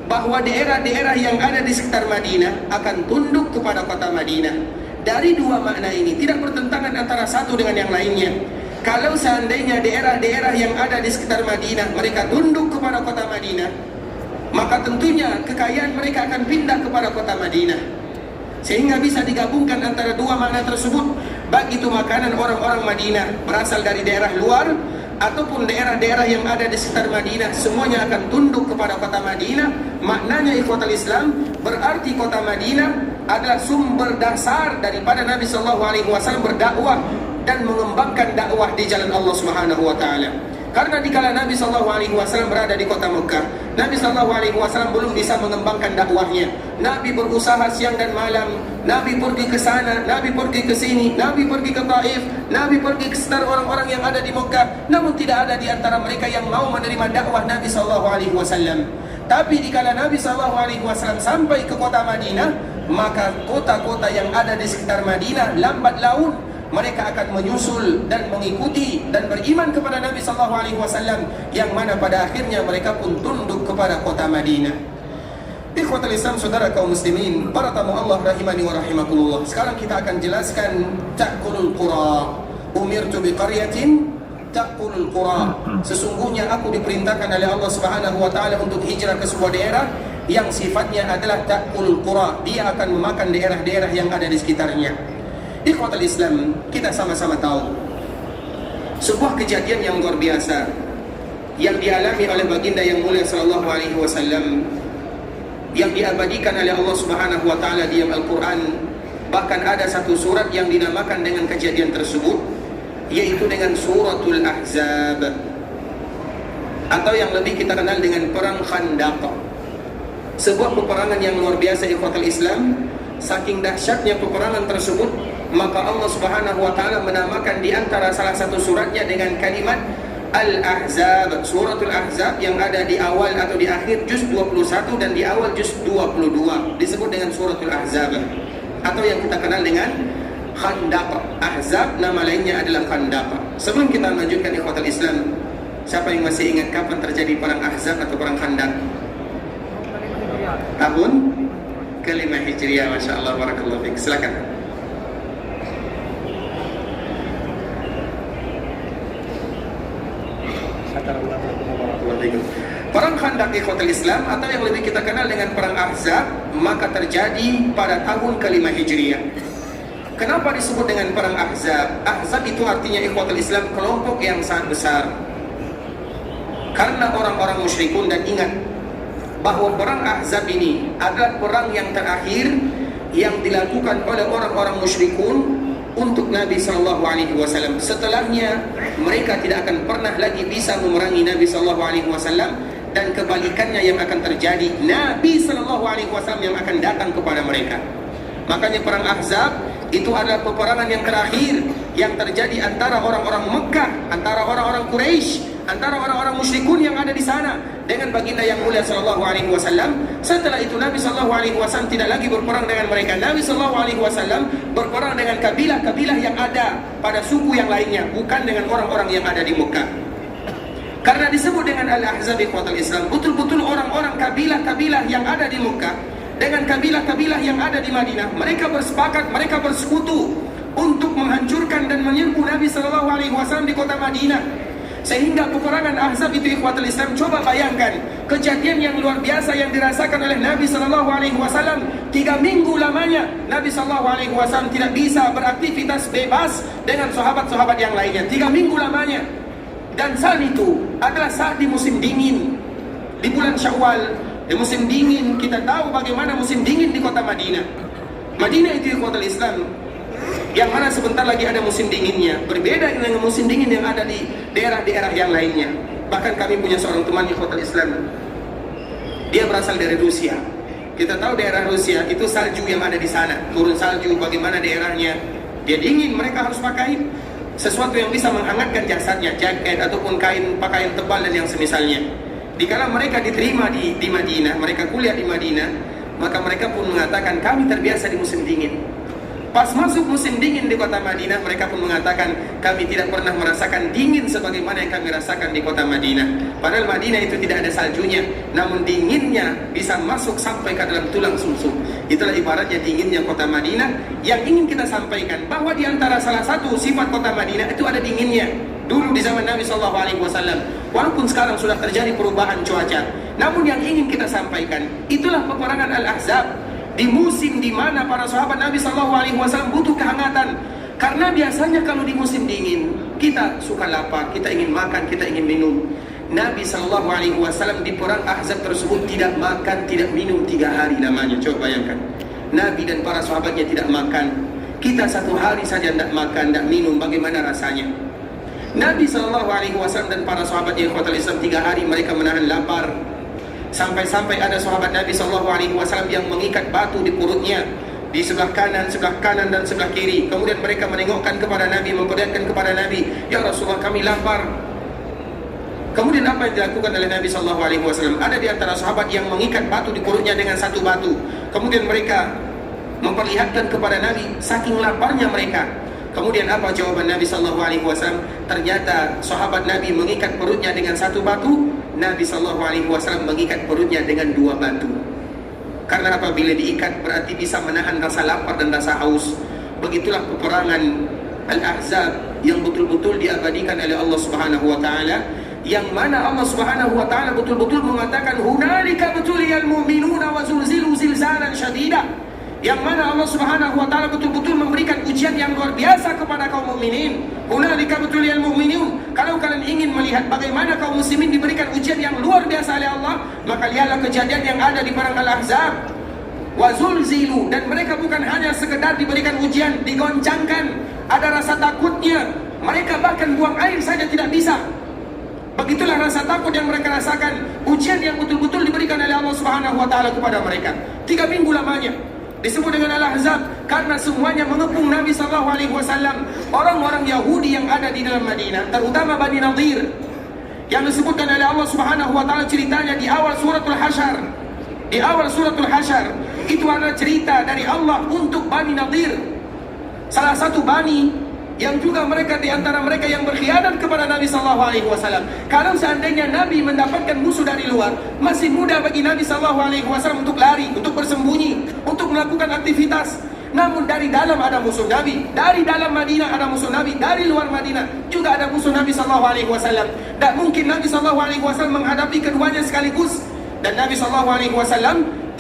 bahwa daerah-daerah yang ada di sekitar Madinah akan tunduk kepada kota Madinah. Dari dua makna ini tidak bertentangan antara satu dengan yang lainnya. Kalau seandainya daerah-daerah yang ada di sekitar Madinah mereka tunduk kepada kota Madinah, maka tentunya kekayaan mereka akan pindah kepada kota Madinah. Sehingga bisa digabungkan antara dua makna tersebut, baik itu makanan orang-orang Madinah berasal dari daerah luar ataupun daerah-daerah yang ada di sekitar Madinah, semuanya akan tunduk kepada kota Madinah. Maknanya ikhwatul Islam, berarti kota Madinah adalah sumber dasar daripada Nabi SAW berdakwah dan mengembangkan dakwah di jalan Allah Subhanahu wa taala. Karena dikala Nabi SAW berada di kota Mekah, Nabi SAW belum bisa mengembangkan dakwahnya. Nabi berusaha siang dan malam, Nabi pergi ke sana, Nabi pergi ke sini, Nabi pergi ke Taif, Nabi pergi ke sekitar orang-orang yang ada di Mekah, namun tidak ada di antara mereka yang mau menerima dakwah Nabi SAW. Tapi dikala Nabi SAW sampai ke kota Madinah, maka kota-kota yang ada di sekitar Madinah lambat laun mereka akan menyusul dan mengikuti dan beriman kepada Nabi SAW, yang mana pada akhirnya mereka pun tunduk kepada kota Madinah. Ikhwatul Islam, saudara kaum muslimin, para tamu Allah rahimani wa rahimakumullah. Sekarang kita akan jelaskan ta'kulul qura. Umirtu biqaryatin ta'kulul qura. Sesungguhnya aku diperintahkan oleh Allah Subhanahu wa taala untuk hijrah ke sebuah daerah yang sifatnya adalah ta'kulul qura. Dia akan memakan daerah-daerah yang ada di sekitarnya. Ikhwatul Islam, kita sama-sama tahu sebuah kejadian yang luar biasa yang dialami oleh baginda yang mulia sallallahu alaihi wasallam, yang diabadikan oleh Allah Subhanahu wa taala di Al-Qur'an. Bahkan ada satu surat yang dinamakan dengan kejadian tersebut, yaitu dengan suratul Ahzab, atau yang lebih kita kenal dengan perang Khandaq. Sebuah peperangan yang luar biasa ikhwatul Islam. Saking dahsyatnya peperangan tersebut, maka Allah Subhanahu wa taala menamakan di antara salah satu suratnya dengan kalimat Al-Ahzab. Suratul Ahzab yang ada di awal atau di akhir juz 21 dan di awal juz 22 disebut dengan suratul Ahzab, atau yang kita kenal dengan Khandaq. Ahzab nama lainnya adalah Khandaq. Sebelum kita lanjutkan ikhwatul Islam, siapa yang masih ingat kapan terjadi perang Ahzab atau perang Khandaq? Tahun kelima Hijriah. Masya Allah, barakallahu fiik. Silakan. Perang Khandaq ikhwatul Islam, atau yang lebih kita kenal dengan perang Ahzab, maka terjadi pada tahun kelima Hijriah. Kenapa disebut dengan perang Ahzab? Ahzab itu artinya ikhwatul Islam kelompok yang sangat besar. Karena orang-orang musyrikun, dan ingat bahwa perang Ahzab ini adalah perang yang terakhir yang dilakukan oleh orang-orang musyrikun untuk Nabi SAW. Setelahnya mereka tidak akan pernah lagi bisa memerangi Nabi SAW, dan kebalikannya yang akan terjadi, Nabi SAW yang akan datang kepada mereka. Makanya perang Ahzab itu adalah peperangan yang terakhir yang terjadi antara orang-orang Mekah, antara orang-orang Quraisy, antara orang-orang musyrikun yang ada di sana dengan baginda yang mulia sallallahu alaihi wasallam. Setelah itu Nabi sallallahu alaihi wasallam tidak lagi berperang dengan mereka. Nabi sallallahu alaihi wasallam berperang dengan kabilah-kabilah yang ada pada suku yang lainnya, bukan dengan orang-orang yang ada di Mekah. Karena disebut dengan Al-Ahzab ikhwatul Islam, betul-betul orang-orang kabilah-kabilah yang ada di Mekah dengan kabilah-kabilah yang ada di Madinah. Mereka bersepakat, mereka bersekutu untuk menghancurkan dan menyerbu Nabi SAW di kota Madinah. Sehingga peperangan Ahzab itu, ikhwatul Islam, coba bayangkan kejadian yang luar biasa yang dirasakan oleh Nabi SAW. 3 minggu lamanya Nabi SAW tidak bisa beraktivitas bebas dengan sahabat-sahabat yang lainnya. 3 minggu lamanya. Dan saat itu adalah saat di musim dingin, di bulan Syawal, di musim dingin. Kita tahu bagaimana musim dingin di kota Madinah. Madinah itu, ikhwatul Islam, yang mana sebentar lagi ada musim dinginnya, berbeda dengan musim dingin yang ada di daerah-daerah yang lainnya. Bahkan kami punya seorang teman ikhwatul Islam, dia berasal dari Rusia. Kita tahu daerah Rusia itu salju yang ada di sana, turun salju, bagaimana daerahnya. Dia dingin, mereka harus pakai sesuatu yang bisa menghangatkan jasadnya, jaket ataupun pakaian tebal dan yang semisalnya. Dikala mereka diterima di Madinah, mereka kuliah di Madinah, maka mereka pun mengatakan kami terbiasa di musim dingin. Pas masuk musim dingin di kota Madinah, mereka pun mengatakan kami tidak pernah merasakan dingin sebagaimana yang kami rasakan di kota Madinah. Padahal Madinah itu tidak ada saljunya, namun dinginnya bisa masuk sampai ke dalam tulang sumsum. Itulah ibaratnya dinginnya kota Madinah. Yang ingin kita sampaikan bahwa di antara salah satu sifat kota Madinah itu ada dinginnya. Dulu di zaman Nabi SAW, walaupun sekarang sudah terjadi perubahan cuaca, namun yang ingin kita sampaikan itulah peperangan Al-Ahzab, di musim di mana para sahabat Nabi SAW butuh kehangatan. Karena biasanya kalau di musim dingin kita suka lapar, kita ingin makan, kita ingin minum. Nabi SAW di perang Ahzab tersebut tidak makan, tidak minum 3 hari lamanya. Coba bayangkan, Nabi dan para sahabatnya tidak makan. Kita 1 hari saja tidak makan, tidak minum, bagaimana rasanya? Nabi SAW dan para sahabatnya ikhwatul Islam 3 hari mereka menahan lapar. Sampai-sampai ada sahabat Nabi SAW yang mengikat batu di perutnya, di sebelah kanan dan sebelah kiri. Kemudian mereka menengokkan kepada Nabi, memperlihatkan kepada Nabi, "Ya Rasulullah, kami lapar." Kemudian apa yang dilakukan oleh Nabi SAW? Ada di antara sahabat yang mengikat batu di perutnya dengan 1 batu. Kemudian mereka memperlihatkan kepada Nabi saking laparnya mereka. Kemudian apa jawaban Nabi SAW? Ternyata sahabat Nabi mengikat perutnya dengan 1 batu, Nabi SAW mengikat perutnya dengan 2 batu. Karena apabila diikat berarti bisa menahan rasa lapar dan rasa haus. Begitulah peperangan Al-Ahzab yang betul-betul diabadikan oleh Allah Subhanahu wa taala, yang mana Allah Subhanahu wa taala betul-betul mengatakan hunalika betuliyal mu'minuna wa zulzilu zilzalan syadida. Yang mana Allah Subhanahu wa taala betul-betul memberikan ujian yang luar biasa kepada kaum mukminin. Hunalika betuliyal mu'minun. Kalau kalian ingin melihat bagaimana kaum muslimin diberikan ujian yang luar biasa oleh Allah, maka lihatlah kejadian yang ada di perang Al-Ahzab. Wa zulzilu, dan mereka bukan hanya sekedar diberikan ujian, digoncangkan, ada rasa takutnya. Mereka bahkan buang air saja tidak bisa. Begitulah rasa takut yang mereka rasakan, ujian yang betul-betul diberikan oleh Allah Subhanahu wa taala kepada mereka. 3 minggu lamanya. Disebut dengan Al-Ahzab karena semuanya mengepung Nabi SAW. Orang-orang Yahudi yang ada di dalam Madinah, terutama Bani Nadir, yang disebutkan oleh Allah Subhanahu wa taala ceritanya di awal suratul Hasyr. Di awal suratul Hasyr itu adalah cerita dari Allah untuk Bani Nadir, salah satu bani yang juga mereka di antara mereka yang berkhianat kepada Nabi SAW. Kalau seandainya Nabi mendapatkan musuh dari luar, masih mudah bagi Nabi SAW untuk lari, untuk bersembunyi, untuk melakukan aktivitas. Namun dari dalam ada musuh Nabi, dari dalam Madinah ada musuh Nabi, dari luar Madinah juga ada musuh Nabi SAW. Tak mungkin Nabi SAW menghadapi keduanya sekaligus. Dan Nabi SAW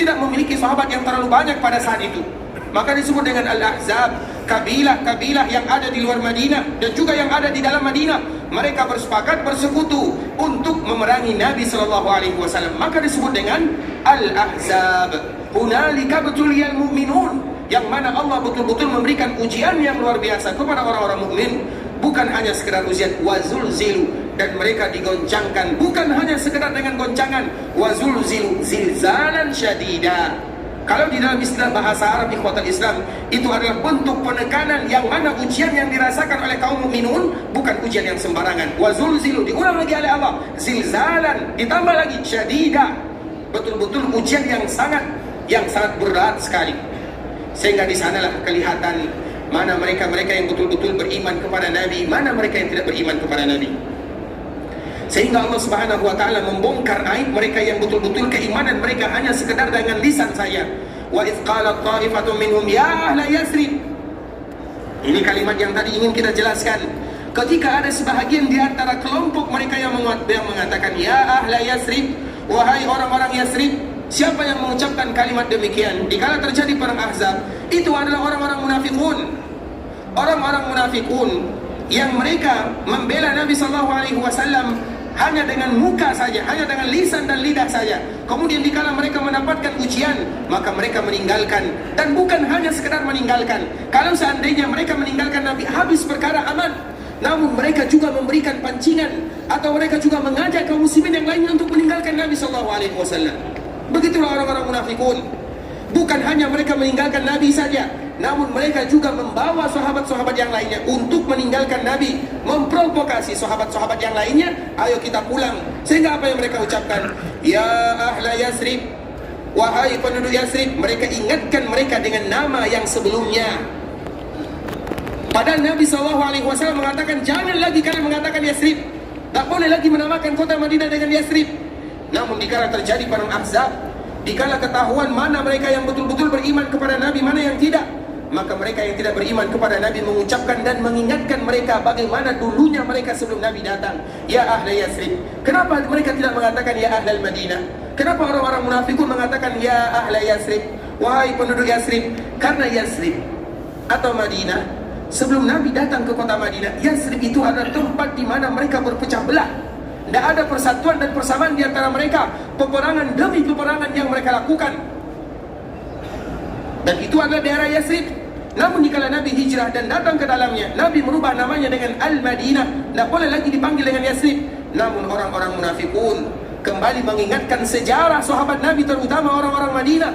tidak memiliki sahabat yang terlalu banyak pada saat itu. Maka disebut dengan Al-Ahzab, kabilah-kabilah yang ada di luar Madinah dan juga yang ada di dalam Madinah. Mereka bersepakat, bersekutu untuk memerangi Nabi SAW. Maka disebut dengan Al-Ahzab. Hunalika betuliyal mu'minun, yang mana Allah betul-betul memberikan ujian yang luar biasa kepada orang-orang mukmin. Bukan hanya sekedar ujian, wazulzilu, dan mereka digoncangkan. Bukan hanya sekedar dengan goncangan, wazulzilu zilzalan syadida. Kalau di dalam istilah bahasa Arab ikhwatul Islam, itu adalah bentuk penekanan yang mana ujian yang dirasakan oleh kaum mukminun bukan ujian yang sembarangan. Wa zulzilu, diulang lagi oleh Allah, zilzalan, ditambah lagi syadida. Betul-betul ujian yang sangat berat sekali. Sehingga di sanalah kelihatan mana mereka-mereka yang betul-betul beriman kepada Nabi, mana mereka yang tidak beriman kepada Nabi. Sehingga Allah Subhanahu wa taala membongkar aib mereka yang betul-betul keimanan mereka hanya sekedar dengan lisan saja. wa idz qalat ta'ifatun minhum ya ahla Yathrib. Ini kalimat yang tadi ingin kita jelaskan. Ketika ada sebahagian di antara kelompok mereka yang mengatakan ya ahla Yathrib, wahai orang-orang Yathrib. Siapa yang mengucapkan kalimat demikian dikala terjadi perang Ahzab? Itu adalah orang-orang munafikun. Orang-orang munafikun yang mereka membela Nabi SAW hanya dengan muka saja, hanya dengan lisan dan lidah saja. Kemudian dikala mereka mendapatkan ujian, maka mereka meninggalkan. Dan bukan hanya sekedar meninggalkan. Kalau seandainya mereka meninggalkan Nabi, habis perkara aman. Namun mereka juga memberikan pancingan, atau mereka juga mengajak kaum muslimin yang lainnya untuk meninggalkan Nabi SAW. Begitulah orang-orang munafikun. Bukan hanya mereka meninggalkan Nabi saja, namun mereka juga membawa sahabat-sahabat yang lainnya untuk meninggalkan Nabi, memprovokasi sahabat-sahabat yang lainnya, ayo kita pulang. Sehingga apa yang mereka ucapkan? Ya ahla Yathrib, wahai penduduk Yathrib. Mereka ingatkan mereka dengan nama yang sebelumnya. Padahal Nabi SAW mengatakan, jangan lagi kalian mengatakan Yathrib, tak boleh lagi menamakan kota Madinah dengan Yathrib. Namun dikala terjadi perang Ahzab, dikala ketahuan mana mereka yang betul-betul beriman kepada Nabi, mana yang tidak, maka mereka yang tidak beriman kepada Nabi mengucapkan dan mengingatkan mereka bagaimana dulunya mereka sebelum Nabi datang. Ya ahla Yathrib. Kenapa mereka tidak mengatakan ya ahlal Madinah? Kenapa orang-orang munafikun mengatakan ya ahla Yathrib, wahai penduduk Yathrib? Karena Yathrib atau Madinah, sebelum Nabi datang ke kota Madinah, Yathrib itu adalah tempat di mana mereka berpecah belah. Tidak ada persatuan dan persamaan di antara mereka. Peperangan demi peperangan yang mereka lakukan. Dan itu adalah daerah Yathrib. Namun dikala Nabi hijrah dan datang ke dalamnya, Nabi merubah namanya dengan Al-Madinah. Tidak boleh lagi dipanggil dengan Yathrib. Namun orang-orang munafikun kembali mengingatkan sejarah sahabat Nabi, terutama orang-orang Madinah.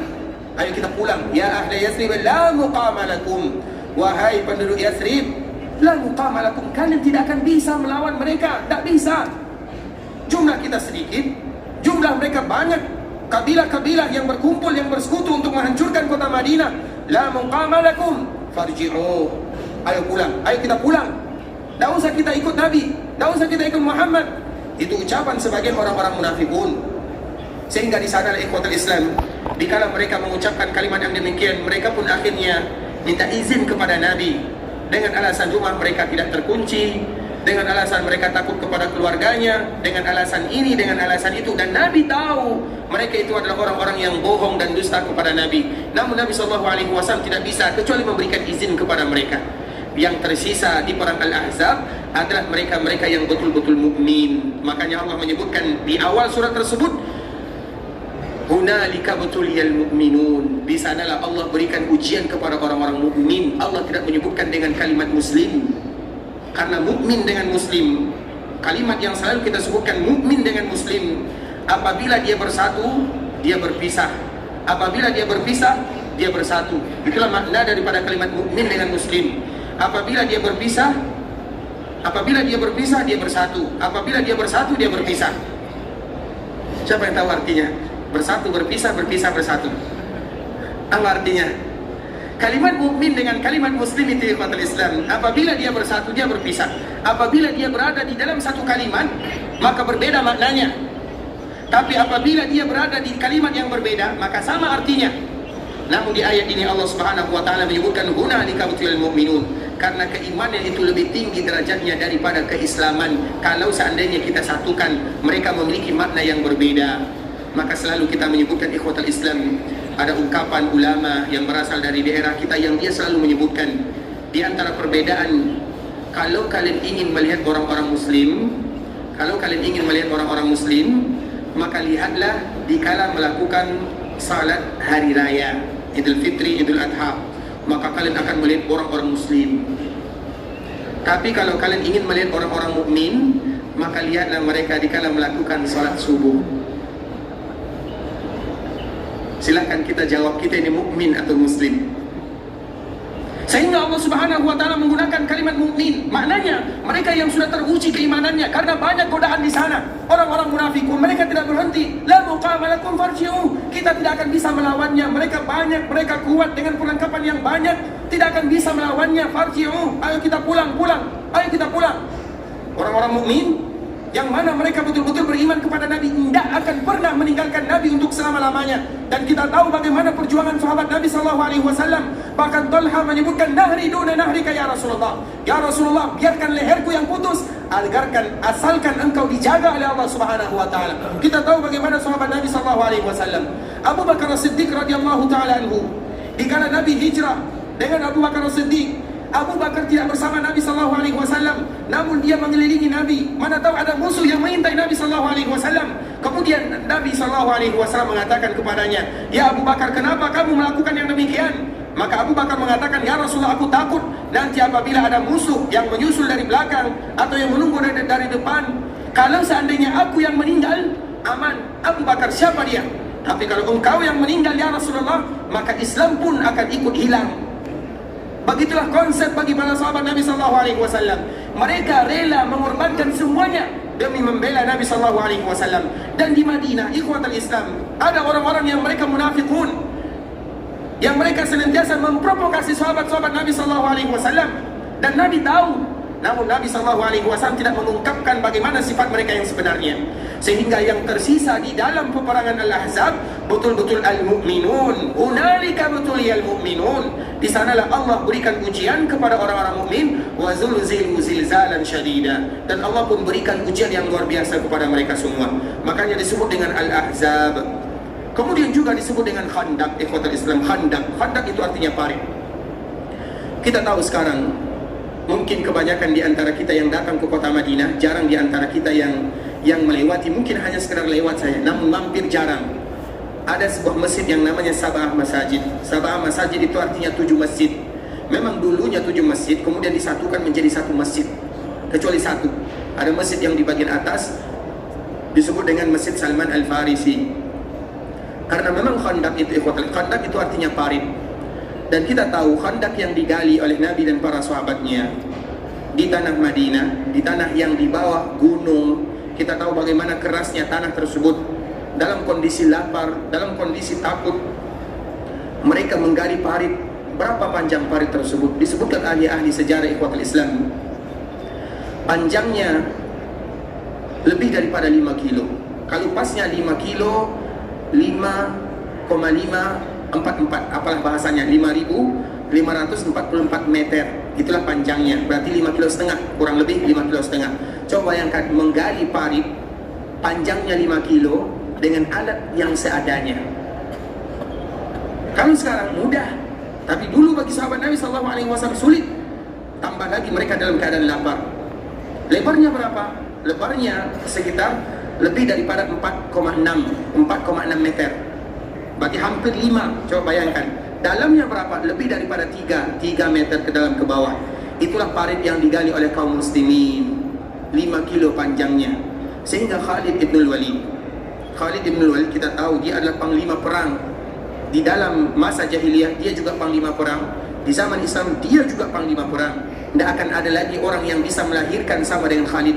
Ayo kita pulang. Ya ahla Yathrib, la muqama lakum. Wahai penduduk Yathrib, la muqama lakum. Kalian tidak akan bisa melawan mereka. Tak bisa. Jumlah kita sedikit, jumlah mereka banyak. Kabilah-kabilah yang berkumpul, yang bersekutu untuk menghancurkan kota Madinah. La muqama lakum farji'u. Ayo pulang, ayo kita pulang. Tak usah kita ikut Nabi, tak usah kita ikut Muhammad. Itu ucapan sebagian orang-orang munafikun. Sehingga di sana ikhwatul Islam, dikala mereka mengucapkan kalimat yang demikian, mereka pun akhirnya minta izin kepada Nabi dengan alasan rumah mereka tidak terkunci, dengan alasan mereka takut kepada keluarganya, dengan alasan ini, dengan alasan itu. Dan Nabi tahu mereka itu adalah orang-orang yang bohong dan dusta kepada Nabi. Namun Nabi SAW tidak bisa kecuali memberikan izin kepada mereka. Yang tersisa di perang Al-Ahzab adalah mereka-mereka yang betul-betul mukmin. Makanya Allah menyebutkan di awal surat tersebut, hunalika butuliyal mu'minun. Di sanalah Allah berikan ujian kepada orang-orang mukmin. Allah tidak menyebutkan dengan kalimat muslim. Karena mukmin dengan muslim, kalimat yang selalu kita sebutkan, mukmin dengan muslim, apabila dia bersatu, dia berpisah. Apabila dia berpisah, dia bersatu. Itulah makna daripada kalimat mukmin dengan muslim. Apabila dia berpisah, dia bersatu. Apabila dia bersatu, dia berpisah. Siapa yang tahu artinya? Bersatu, berpisah, berpisah, bersatu. Apa artinya? Kalimat mukmin dengan kalimat muslim itu ikhwatul Islam. Apabila dia bersatu, dia berpisah. Apabila dia berada di dalam satu kalimat, maka berbeda maknanya. Tapi apabila dia berada di kalimat yang berbeda, maka sama artinya. Namun di ayat ini Allah Subhanahu wa taala menyebutkan hunalika butuliyal mu'minun, karena keimanan itu lebih tinggi derajatnya daripada keislaman. Kalau seandainya kita satukan, mereka memiliki makna yang berbeda. Maka selalu kita menyebutkan ikhwatul Islam, ada ungkapan ulama yang berasal dari daerah kita yang dia selalu menyebutkan, di antara perbedaan, kalau kalian ingin melihat orang-orang muslim, maka lihatlah dikala melakukan salat hari raya Idul Fitri, Idul Adha, maka kalian akan melihat orang-orang muslim. Tapi kalau kalian ingin melihat orang-orang mukmin, maka lihatlah mereka dikala melakukan salat subuh. Silahkan kita jawab, kita ini mukmin atau muslim. Sehingga Allah Subhanahu wa taala menggunakan kalimat mukmin. Maknanya mereka yang sudah teruji keimanannya, karena banyak godaan di sana. Orang-orang munafikun, mereka tidak berhenti. La muqama lakum farji'u. Kita tidak akan bisa melawannya. Mereka banyak, mereka kuat dengan perlengkapan yang banyak, tidak akan bisa melawannya. Farji'u. Ayo kita pulang. Ayo kita pulang. Orang-orang mukmin yang mana mereka betul-betul beriman kepada Nabi, tidak akan pernah meninggalkan Nabi untuk selama-lamanya. Dan kita tahu bagaimana perjuangan sahabat Nabi SAW. Bahkan Talha menyebutkan, nahri duna nahrika ya Rasulullah. Ya Rasulullah, biarkan leherku yang putus, asalkan engkau dijaga oleh Allah Subhanahu wa taala. Kita tahu bagaimana sahabat Nabi SAW. Abu Bakar As-Siddiq radhiyallahu taala anhu, dikala Nabi hijrah dengan Abu Bakar As-Siddiq, Abu Bakar tidak bersama Nabi SAW, namun dia mengelilingi Nabi. Mana tahu ada musuh yang mengintai Nabi SAW. Kemudian Nabi SAW mengatakan kepadanya, ya Abu Bakar, kenapa kamu melakukan yang demikian? Maka Abu Bakar mengatakan, ya Rasulullah, aku takut nanti apabila ada musuh yang menyusul dari belakang atau yang menunggu dari depan, kalau seandainya aku yang meninggal, aman. Abu Bakar, siapa dia? Tapi kalau engkau yang meninggal ya Rasulullah, maka Islam pun akan ikut hilang. Begitulah konsep bagi para sahabat Nabi SAW. Mereka rela mengorbankan semuanya demi membela Nabi SAW. Dan di Madinah, ikhwatul Islam, ada orang-orang yang mereka munafiqun, yang mereka senantiasa memprovokasi sahabat-sahabat Nabi SAW. Dan Nabi tahu, namun Nabi SAW tidak mengungkapkan bagaimana sifat mereka yang sebenarnya. Sehingga yang tersisa di dalam peperangan Al-Ahzab betul-betul al-mu'minun, hunalika butuliyal mu'minun. Di sanalah Allah berikan ujian kepada orang-orang mukmin, wa zulzilu zilzalan syadida, dan Allah pun berikan ujian yang luar biasa kepada mereka semua. Makanya disebut dengan Al-Ahzab. Kemudian juga disebut dengan Khandaq, ikhwatul Islam. Khandaq itu artinya parit. Kita tahu sekarang, mungkin kebanyakan di antara kita yang datang ke kota Madinah, jarang di antara kita yang melewati, mungkin hanya sekedar lewat saja, namun mampir jarang. Ada sebuah masjid yang namanya Sabah Masajid. Sabah Masajid itu artinya 7 masjid. Memang dulunya 7 masjid, kemudian disatukan menjadi satu masjid, kecuali satu. Ada masjid yang di bagian atas disebut dengan Masjid Salman Al-Farisi. Karena memang Khandaq itu, Khandaq itu artinya parit. Dan kita tahu Khandaq yang digali oleh Nabi dan para sahabatnya di tanah Madinah, di tanah yang di bawah gunung. Kita tahu bagaimana kerasnya tanah tersebut. Dalam kondisi lapar, dalam kondisi takut, mereka menggali parit. Berapa panjang parit tersebut? Disebutkan ahli-ahli sejarah ikhwatul Islam, panjangnya lebih daripada 5 kilo. Kalau pasnya 5 kilo, 5,544, apalah bahasanya, 5.544 meter. Itulah panjangnya, berarti 5,5 kilo, kurang lebih 5,5 kilo. Coba bayangkan menggali parit panjangnya 5 kilo dengan alat yang seadanya. Kalau sekarang mudah, tapi dulu bagi sahabat Nabi SAW sulit. Tambah lagi mereka dalam keadaan lapar. Lebarnya berapa? Lebarnya sekitar lebih daripada 4,6 meter. Berarti hampir 5. Coba bayangkan. Dalamnya berapa? Lebih daripada 3 meter ke dalam ke bawah. Itulah parit yang digali oleh kaum muslimin. 5 kilo panjangnya. Sehingga Khalid ibn Walid kita tahu dia adalah panglima perang. Di dalam masa jahiliyah dia juga panglima perang. Di zaman Islam dia juga panglima perang. Tidak akan ada lagi orang yang bisa melahirkan sama dengan Khalid.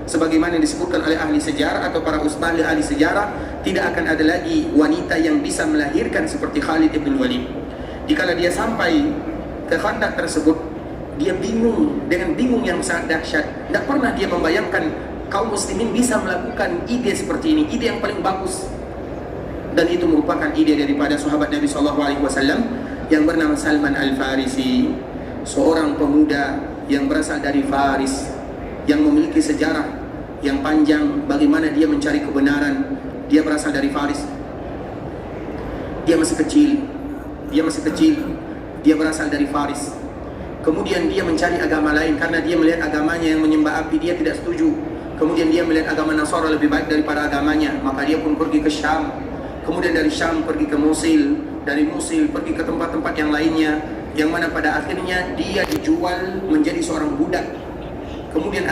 Sebagaimana disebutkan oleh ahli sejarah atau para ustaz ahli sejarah, tidak akan ada lagi wanita yang bisa melahirkan seperti Khalid ibn Walid. Dikala dia sampai ke Khandaq tersebut, dia bingung dengan bingung yang sangat dahsyat. Tidak pernah dia membayangkan kaum muslimin bisa melakukan ide seperti ini, ide yang paling bagus. Dan itu merupakan ide daripada sahabat Nabi SAW yang bernama Salman Al-Farisi, seorang pemuda yang berasal dari Faris, yang memiliki sejarah yang panjang bagaimana dia mencari kebenaran. Dia berasal dari Faris. Dia masih kecil, dia berasal dari Faris. Kemudian dia mencari agama lain karena dia melihat agamanya yang menyembah api dia tidak setuju. Kemudian dia melihat agama Nasara lebih baik daripada agamanya, maka dia pun pergi ke Syam. Kemudian dari Syam pergi ke Mosul, dari Mosul pergi ke tempat-tempat yang lainnya, yang mana pada akhirnya dia dijual menjadi seorang budak. Kemudian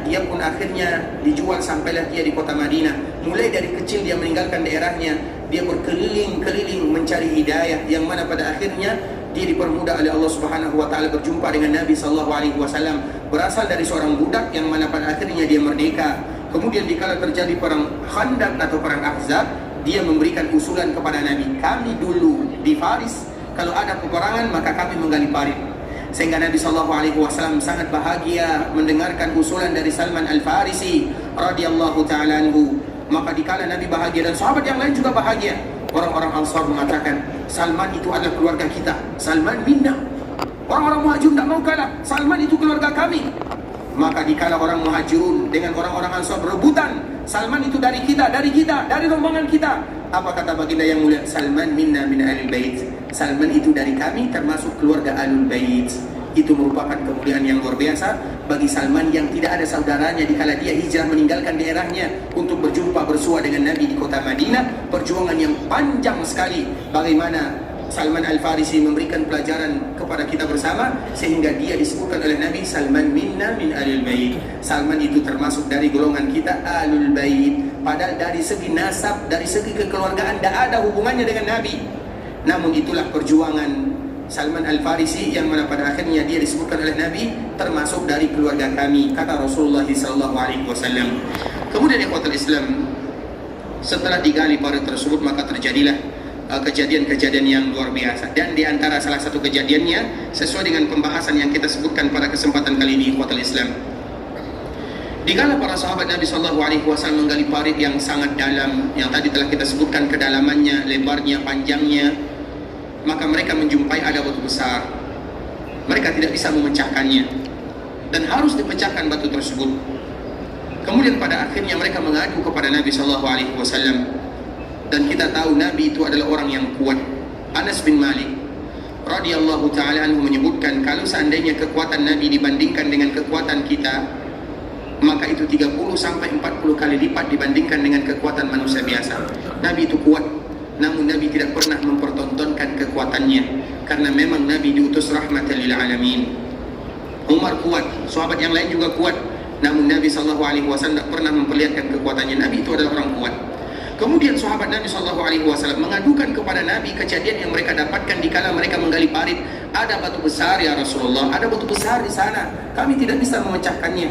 dia pun akhirnya dijual sampailah dia di kota Madinah. Mulai dari kecil dia meninggalkan daerahnya, dia berkeliling-keliling mencari hidayah, yang mana pada akhirnya dia dipermudah oleh Allah Subhanahu wa taala berjumpa dengan Nabi sallallahu alaihi wasallam, berasal dari seorang budak yang mana pada akhirnya dia merdeka. Kemudian dikala terjadi perang Khandaq atau perang Ahzab, dia memberikan usulan kepada Nabi, kami dulu di Faris kalau ada peperangan maka kami menggali parit. Sehingga Nabi sallallahu alaihi wasallam sangat bahagia mendengarkan usulan dari Salman Al-Farisi radhiyallahu ta'ala anhu. Maka dikala Nabi bahagia dan sahabat yang lain juga bahagia, orang-orang Ansar mengatakan, Salman itu adalah keluarga kita, Salman minna. Orang-orang Muhajirun tak mau kalah, Salman itu keluarga kami. Maka dikala orang Muhajirun dengan orang-orang Ansar berebutan, Salman itu dari kita, dari rombongan kita. Apa kata baginda yang mulia? Salman minna min ahlul bait. Salman itu dari kami, termasuk keluarga ahlul bait. Itu merupakan kemuliaan yang luar biasa bagi Salman yang tidak ada saudaranya dikala dia hijrah meninggalkan daerahnya untuk berjumpa bersua dengan Nabi di kota Madinah. Perjuangan yang panjang sekali bagaimana Salman Al-Farisi memberikan pelajaran kepada kita bersama sehingga dia disebutkan oleh Nabi Salman minna min ahlul bait. Salman itu termasuk dari golongan kita ahlul bait. Padahal dari segi nasab, dari segi kekeluargaan tidak ada hubungannya dengan Nabi. Namun itulah perjuangan Salman Al-Farisi yang mana pada akhirnya dia disebutkan oleh Nabi termasuk dari keluarga kami, kata Rasulullah SAW. Kemudian ikhwatul Islam, setelah digali parit tersebut maka terjadilah kejadian-kejadian yang luar biasa. Dan di antara salah satu kejadiannya sesuai dengan pembahasan yang kita sebutkan pada kesempatan kali ini ikhwatul Islam. Dikala para sahabat Nabi SAW menggali parit yang sangat dalam, yang tadi telah kita sebutkan kedalamannya, lebarnya, panjangnya, maka mereka menjumpai ada batu besar. Mereka tidak bisa memecahkannya dan harus dipecahkan batu tersebut. Kemudian pada akhirnya mereka mengadu kepada Nabi SAW. Dan kita tahu Nabi itu adalah orang yang kuat. Anas bin Malik radhiyallahu ta'ala anhu menyebutkan, kalau seandainya kekuatan Nabi dibandingkan dengan kekuatan kita, maka itu 30 sampai 40 kali lipat dibandingkan dengan kekuatan manusia biasa. Nabi itu kuat, namun Nabi tidak pernah mempertontonkan kekuatannya karena memang Nabi diutus rahmatan lil alamin. Umar kuat, sahabat yang lain juga kuat, namun Nabi SAW tidak pernah memperlihatkan kekuatannya. Nabi itu adalah orang kuat. Kemudian sahabat Nabi SAW mengadukan kepada Nabi kejadian yang mereka dapatkan dikala mereka menggali parit. Ada batu besar ya Rasulullah, ada batu besar di sana, kami tidak bisa memecahkannya.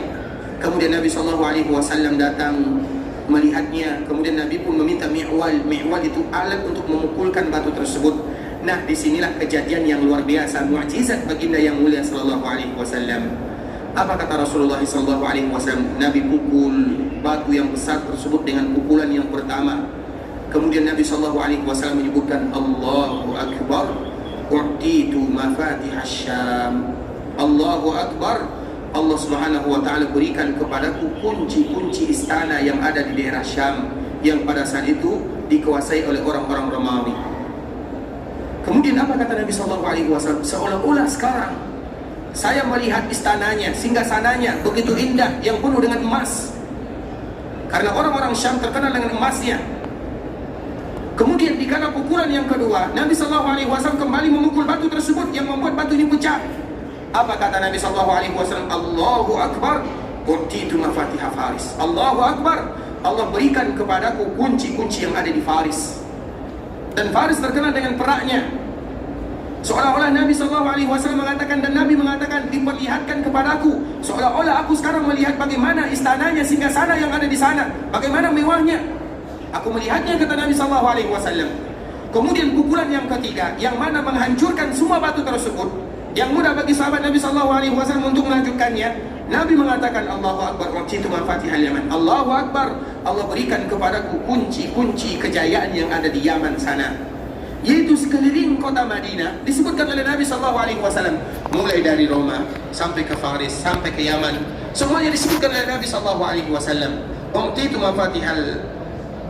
Kemudian Nabi SAW datang melihatnya. Kemudian Nabi pun meminta mi'wal. Mi'wal itu alat untuk memukulkan batu tersebut. Nah, disinilah kejadian yang luar biasa, mukjizat baginda yang mulia SAW. Apa kata Rasulullah SAW? Nabi pukul batu yang besar tersebut dengan pukulan yang pertama. Kemudian Nabi SAW menyebutkan Allahu Akbar, u'titu mafatih Syam. Allahu Akbar, Allah Subhanahu wa ta'ala berikan kepadaku kunci-kunci istana yang ada di daerah Syam yang pada saat itu dikuasai oleh orang-orang Romawi. Kemudian apa kata Nabi SAW? Seolah-olah sekarang saya melihat istananya, singgasananya begitu indah yang penuh dengan emas. Karena orang-orang Syam terkenal dengan emasnya. Kemudian dikala pukulan yang kedua, Nabi SAW kembali memukul batu tersebut yang membuat batu ini pecah. Apa kata Nabi SAW? Allahu Akbar, utitu mafatih Faris. Allahu Akbar, Allah berikan kepadaku kunci-kunci yang ada di Faris. Dan Faris terkenal dengan peraknya. Seolah-olah Nabi SAW mengatakan, dan Nabi mengatakan, diperlihatkan kepadaku, seolah-olah aku sekarang melihat bagaimana istananya, singgasana yang ada di sana, bagaimana mewahnya. Aku melihatnya, kata Nabi SAW. Kemudian pukulan yang ketiga, yang mana menghancurkan semua batu tersebut, yang mudah bagi sahabat Nabi SAW untuk melanjutkannya. Nabi mengatakan, Allahu Akbar, waqitu mafatihal Yaman. Allahu Akbar, Allah berikan kepadaku kunci-kunci kejayaan yang ada di Yaman sana, yaitu sekeliling kota Madinah. Disebutkan oleh Nabi SAW, mulai dari Roma sampai ke Faris, sampai ke Yaman, semuanya disebutkan oleh Nabi SAW. Waqitu mafatihal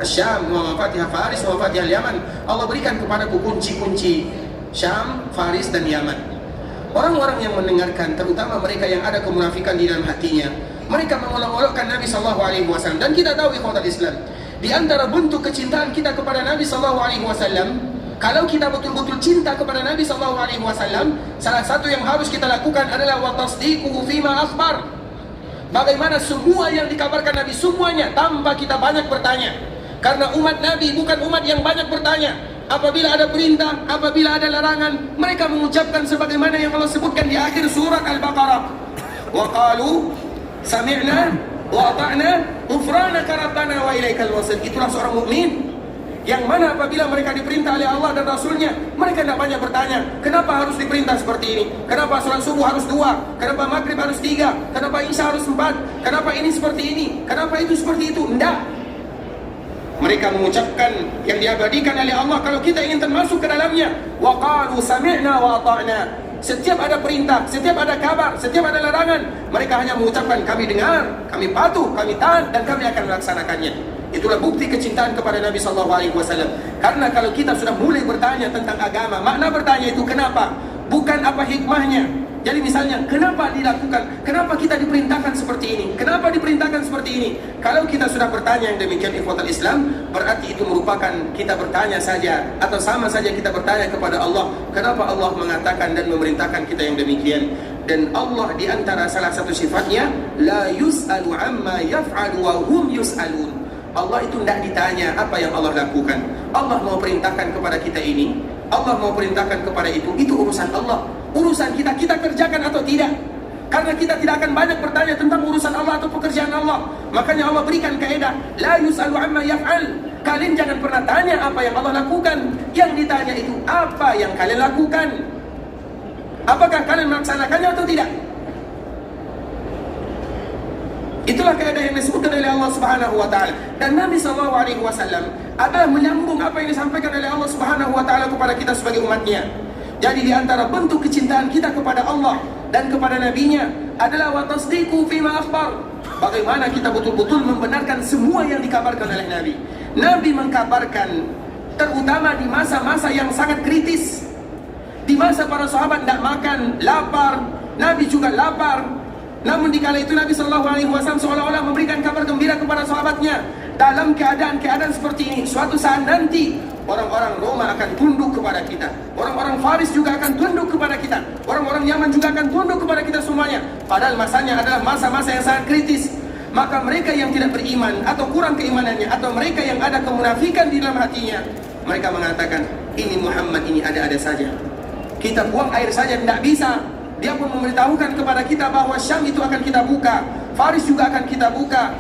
Syam, wa mafatihal Faris, wa mafatihal Yaman. Allah berikan kepadaku kunci-kunci Syam, Faris dan Yaman. Orang-orang yang mendengarkan, terutama mereka yang ada kemunafikan di dalam hatinya, mereka mengolok-olokkan Nabi SAW. Dan kita tahu ikhwatul Islam, di antara bentuk kecintaan kita kepada Nabi SAW, kalau kita betul-betul cinta kepada Nabi SAW, salah satu yang harus kita lakukan adalah wa tasdiquhu fima akhbar. Bagaimana semua yang dikabarkan Nabi, semuanya tanpa kita banyak bertanya. Karena umat Nabi bukan umat yang banyak bertanya. Apabila ada perintah, apabila ada larangan, mereka mengucapkan sebagaimana yang Allah sebutkan di akhir surat Al-Baqarah. Wa qalu sami'na wa ata'na ghufranaka rabbana wa ilaikal masir. Itulah seorang mukmin Yang mana apabila mereka diperintah oleh Allah dan Rasulnya, mereka tidak banyak bertanya, kenapa harus diperintah seperti ini? Kenapa sholat subuh harus 2? Kenapa maghrib harus 3? Kenapa isya harus 4? Kenapa ini seperti ini? Kenapa itu seperti itu? Tidak. Mereka mengucapkan yang diabadikan oleh Allah kalau kita ingin termasuk ke dalamnya. Wa qalu sami'na wa ata'na. Setiap ada perintah, setiap ada kabar, setiap ada larangan, mereka hanya mengucapkan kami dengar, kami patuh, kami taat, dan kami akan melaksanakannya. Itulah bukti kecintaan kepada Nabi SAW. Karena kalau kita sudah mulai bertanya tentang agama, makna bertanya itu kenapa, bukan apa hikmahnya. Jadi misalnya, kenapa dilakukan? Kenapa kita diperintahkan seperti ini? Kenapa diperintahkan seperti ini? Kalau kita sudah bertanya yang demikian ikhwatal Islam, berarti itu merupakan kita bertanya saja, atau sama saja kita bertanya kepada Allah, kenapa Allah mengatakan dan memerintahkan kita yang demikian? Dan Allah di antara salah satu sifatnya, la yus'alu amma yaf'alu wa hum yus'alun. Allah itu tidak ditanya apa yang Allah lakukan. Allah mau perintahkan kepada kita ini, Allah mau perintahkan kepada itu urusan Allah. Urusan kita, kita kerjakan atau tidak. Karena kita tidak akan banyak bertanya tentang urusan Allah atau pekerjaan Allah. Makanya Allah berikan kaedah, la yus'alu amma yaf'al. Kalian jangan pernah tanya apa yang Allah lakukan. Yang ditanya itu apa yang kalian lakukan. Apakah kalian melaksanakannya atau tidak? Itulah kaedah yang disebutkan oleh Allah Subhanahu wa taala. Dan Nabi sallallahu alaihi wasallam adalah menyambung apa yang disampaikan oleh Allah Subhanahu wa taala kepada kita sebagai umatnya. Jadi di antara bentuk kecintaan kita kepada Allah dan kepada Nabi-Nya adalah wa tasdiqu fima akhbar. Bagaimana kita betul-betul membenarkan semua yang dikabarkan oleh Nabi. Nabi mengkabarkan terutama di masa-masa yang sangat kritis. Di masa para sahabat tidak makan, lapar, Nabi juga lapar. Namun di kala itu Nabi SAW seolah-olah memberikan kabar gembira kepada sahabatnya. Dalam keadaan-keadaan seperti ini, suatu saat nanti orang-orang Roma akan tunduk kepada kita. Orang-orang Faris juga akan tunduk kepada kita. Orang-orang Yaman juga akan tunduk kepada kita semuanya. Padahal masanya adalah masa-masa yang sangat kritis. Maka mereka yang tidak beriman atau kurang keimanannya, atau mereka yang ada kemunafikan di dalam hatinya, mereka mengatakan, ini Muhammad ini ada-ada saja. Kita buang air saja tidak bisa. Dia pun memberitahukan kepada kita bahwa Syam itu akan kita buka, Faris juga akan kita buka,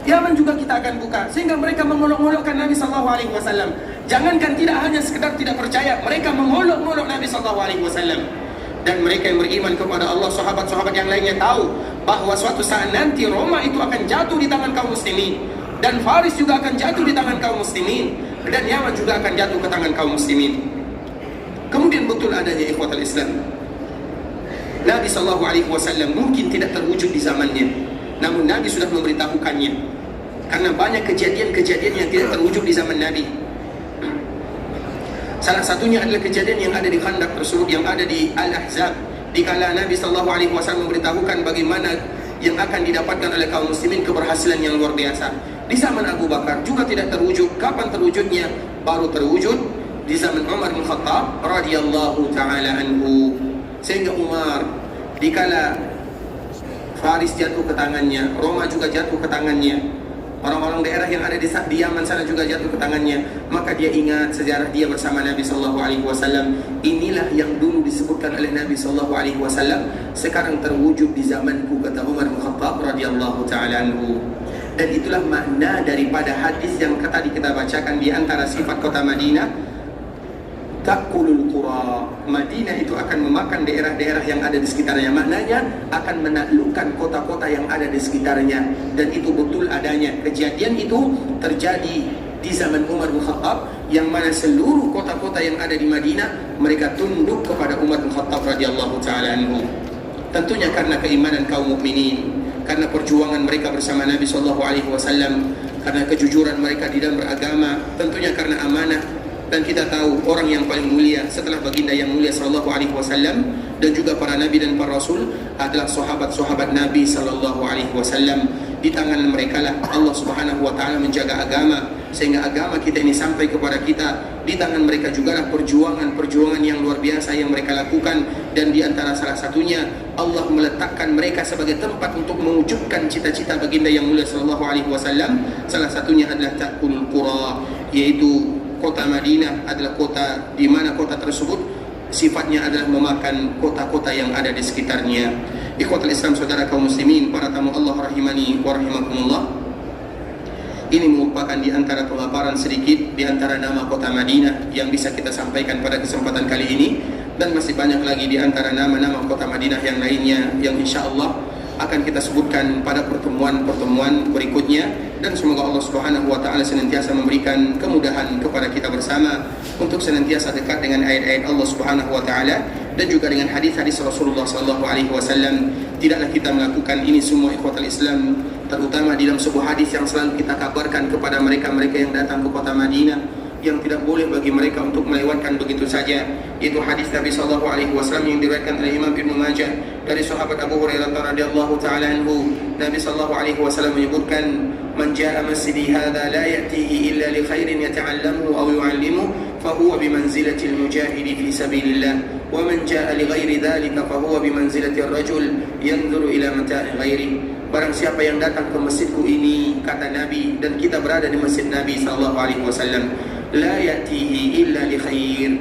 Yaman juga kita akan buka. Sehingga mereka mengolok-olokkan Nabi SAW. Jangankan tidak hanya sekedar tidak percaya, mereka mengolok-olok Nabi SAW. Dan mereka yang beriman kepada Allah, sahabat-sahabat yang lainnya tahu bahwa suatu saat nanti Roma itu akan jatuh di tangan kaum muslimin, dan Faris juga akan jatuh di tangan kaum muslimin, dan Yaman juga akan jatuh ke tangan kaum muslimin. Kemudian betul adanya ikhwatal Islam, Nabi SAW mungkin tidak terwujud di zamannya, namun Nabi sudah memberitahukannya. Karena banyak kejadian-kejadian yang tidak terwujud di zaman Nabi. Salah satunya adalah kejadian yang ada di Khandaq tersebut, yang ada di Al-Ahzab. Dikala Nabi SAW memberitahukan bagaimana yang akan didapatkan oleh kaum muslimin keberhasilan yang luar biasa. Di zaman Abu Bakar juga tidak terwujud. Kapan terwujudnya? Baru terwujud di zaman Umar bin Khattab radhiyallahu ta'ala anhu. Sehingga Umar, dikala Faris jatuh ke tangannya, Roma juga jatuh ke tangannya, orang-orang daerah yang ada di Yaman sana juga jatuh ke tangannya, maka dia ingat sejarah dia bersama Nabi SAW. Inilah yang dulu disebutkan oleh Nabi SAW, sekarang terwujud di zamanku, kata Umar bin Khattab radhiyallahu ta'ala anhu. Dan itulah makna daripada hadis yang tadi kita bacakan, di antara sifat kota Madinah, Ta'kulul qura. Madinah itu akan memakan daerah-daerah yang ada di sekitarnya. Maknanya akan menaklukkan kota-kota yang ada di sekitarnya. Dan itu betul adanya. Kejadian itu terjadi di zaman Umar bin Khattab, yang mana seluruh kota-kota yang ada di Madinah mereka tunduk kepada Umar bin Khattab radhiyallahu ta'ala anhu. Tentunya karena keimanan kaum mukminin, karena perjuangan mereka bersama Nabi SAW, karena kejujuran mereka di dalam beragama, tentunya karena amanah. Dan kita tahu orang yang paling mulia setelah baginda yang mulia sallallahu alaihi wasallam dan juga para nabi dan para rasul adalah sahabat-sahabat Nabi sallallahu alaihi wasallam. Di tangan mereka lah Allah Subhanahu wa taala menjaga agama, sehingga agama kita ini sampai kepada kita. Di tangan mereka juga lah perjuangan yang luar biasa yang mereka lakukan, dan di antara salah satunya Allah meletakkan mereka sebagai tempat untuk mewujudkan cita-cita baginda yang mulia sallallahu alaihi wasallam. Salah satunya adalah Ta'kulul Qura, yaitu kota Madinah adalah kota di mana kota tersebut sifatnya adalah memakan kota-kota yang ada di sekitarnya. Ikhwatul Islam, saudara kaum muslimin, para tamu Allah rahimani wa rahimakumullah. ini merupakan di antara pemaparan sedikit di antara nama kota Madinah yang bisa kita sampaikan pada kesempatan kali ini, dan masih banyak lagi di antara nama-nama kota Madinah yang lainnya yang insya Allah akan kita sebutkan pada pertemuan-pertemuan berikutnya. Dan semoga Allah Subhanahu wa taala senantiasa memberikan kemudahan kepada kita bersama untuk senantiasa dekat dengan ayat-ayat Allah Subhanahu wa taala dan juga dengan hadis-hadis Rasulullah sallallahu alaihi wasallam. Tidaklah kita melakukan ini semua ikhwatul Islam terutama di dalam sebuah hadis yang selalu kita kabarkan kepada mereka-mereka yang datang ke kota Madinah, yang tidak boleh bagi mereka untuk melewatkan begitu saja, yaitu hadis Nabi sallallahu alaihi wasallam yang diriwayatkan oleh Imam Ibnu Majah dari sahabat Abu Hurairah radhiyallahu taala anhu. Nabi sallallahu alaihi wasallam menyebutkan, "Man jaa masjidi hadza la ya'tihi illa li khairin yata'allamuhu aw yu'allimuhu fa huwa bi manzilati al-mujahidi fi sabilillah, wa man jaa li ghairi dhalika fa huwa bi manzilati ar-rajul yanzuru ila mata'i ghairi." Barang siapa yang datang ke masjidku ini, kata Nabi, dan kita berada di masjid Nabi sallallahu alaihi wasallam, la ya'tihi illa li khair,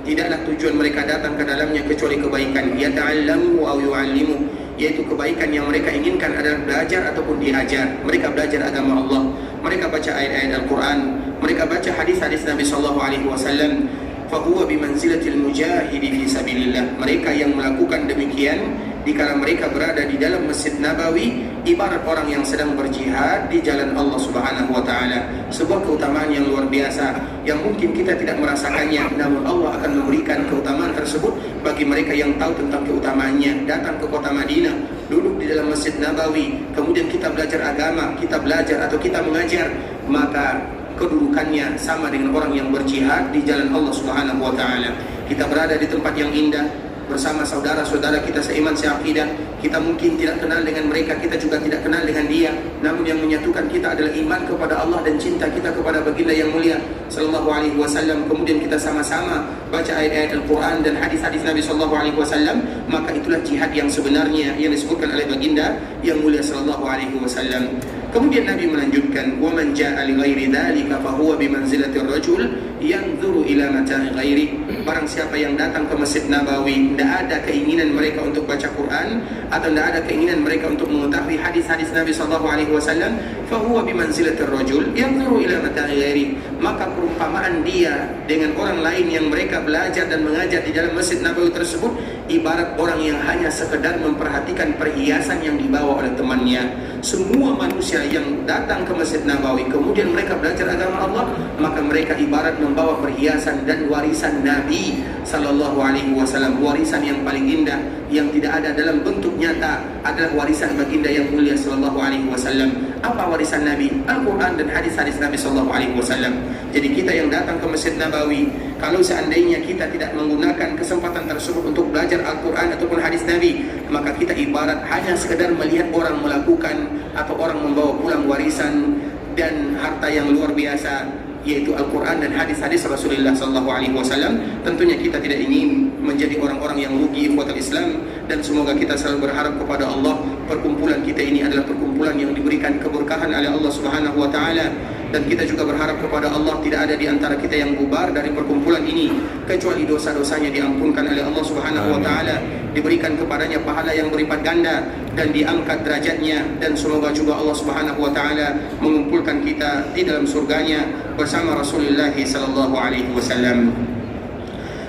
tidaklah tujuan mereka datang ke dalamnya kecuali kebaikan, yata'allamu aw yu'allimu, yaitu kebaikan yang mereka inginkan adalah belajar ataupun diajar. Mereka belajar agama Allah, mereka baca ayat-ayat Al-Quran, mereka baca hadis-hadis Nabi sallallahu alaihi wasallam. Fa huwa bi manzilatil mujahidi fi sabilillah, mereka yang melakukan demikian dikala mereka berada di dalam Masjid Nabawi ibarat orang yang sedang berjihad di jalan Allah Subhanahu wa taala. Sebuah keutamaan yang luar biasa yang mungkin kita tidak merasakannya, namun Allah akan memberikan keutamaan tersebut bagi mereka yang tahu tentang keutamaannya. Datang ke kota Madinah, duduk di dalam Masjid Nabawi, kemudian kita belajar agama, kita belajar atau kita mengajar, maka kedudukannya sama dengan orang yang berjihad di jalan Allah Subhanahu wa taala. Kita berada di tempat yang indah bersama saudara-saudara kita seiman seakidah. Kita mungkin tidak kenal dengan mereka, kita juga tidak kenal dengan dia, namun yang menyatukan kita adalah iman kepada Allah dan cinta kita kepada baginda yang mulia sallallahu alaihi wasallam. Kemudian kita sama-sama baca ayat-ayat Al-Quran dan hadis-hadis Nabi sallallahu alaihi wasallam, maka itulah jihad yang sebenarnya yang disebutkan oleh baginda yang mulia sallallahu alaihi wasallam. Kemudian Nabi melanjutkan, wa man jaa li ghairi dzalika fa huwa bi manzilati ar-rajul yanzuru ila mata'i ghairi. Barang siapa yang datang ke Masjid Nabawi, tidak ada keinginan mereka untuk baca Quran atau tidak ada keinginan mereka untuk mengetahui hadis-hadis Nabi sallallahu alaihi wasallam, fa huwa bi manzilati ar-rajul yanzuru ila mata'i ghairi, maka perumpamaan dia dengan orang lain yang mereka belajar dan mengajar di dalam Masjid Nabawi tersebut ibarat orang yang hanya sekedar memperhatikan perhiasan yang dibawa oleh temannya. Semua manusia yang datang ke Masjid Nabawi kemudian mereka belajar agama Allah, maka mereka ibarat membawa perhiasan dan warisan Nabi sallallahu alaihi wasallam, warisan yang paling indah yang tidak ada dalam bentuk nyata adalah warisan baginda yang mulia sallallahu alaihi wasallam. Apa warisan Nabi? Al-Quran dan hadis-hadis Nabi sallallahu alaihi wasallam. Jadi kita yang datang ke Masjid Nabawi, kalau seandainya kita tidak menggunakan kesempatan tersebut untuk belajar Al-Quran ataupun hadis Nabi, maka kita ibarat hanya sekedar melihat orang melakukan atau orang membawa pulang warisan dan harta yang luar biasa, yaitu Al-Quran dan hadis-hadis Rasulullah SAW. Tentunya kita tidak ingin menjadi orang-orang yang rugi ikhwatul Islam, dan semoga kita selalu berharap kepada Allah perkumpulan kita ini adalah perkumpulan yang diberikan keberkahan oleh Allah Subhanahu wa taala. Dan kita juga berharap kepada Allah tidak ada di antara kita yang bubar dari perkumpulan ini kecuali dosa-dosanya diampunkan oleh Allah Subhanahu wa taala, diberikan kepadanya pahala yang berlipat ganda dan diangkat derajatnya, dan semoga juga Allah Subhanahu wa taala mengumpulkan kita di dalam surganya bersama Rasulullah sallallahu alaihi wasallam.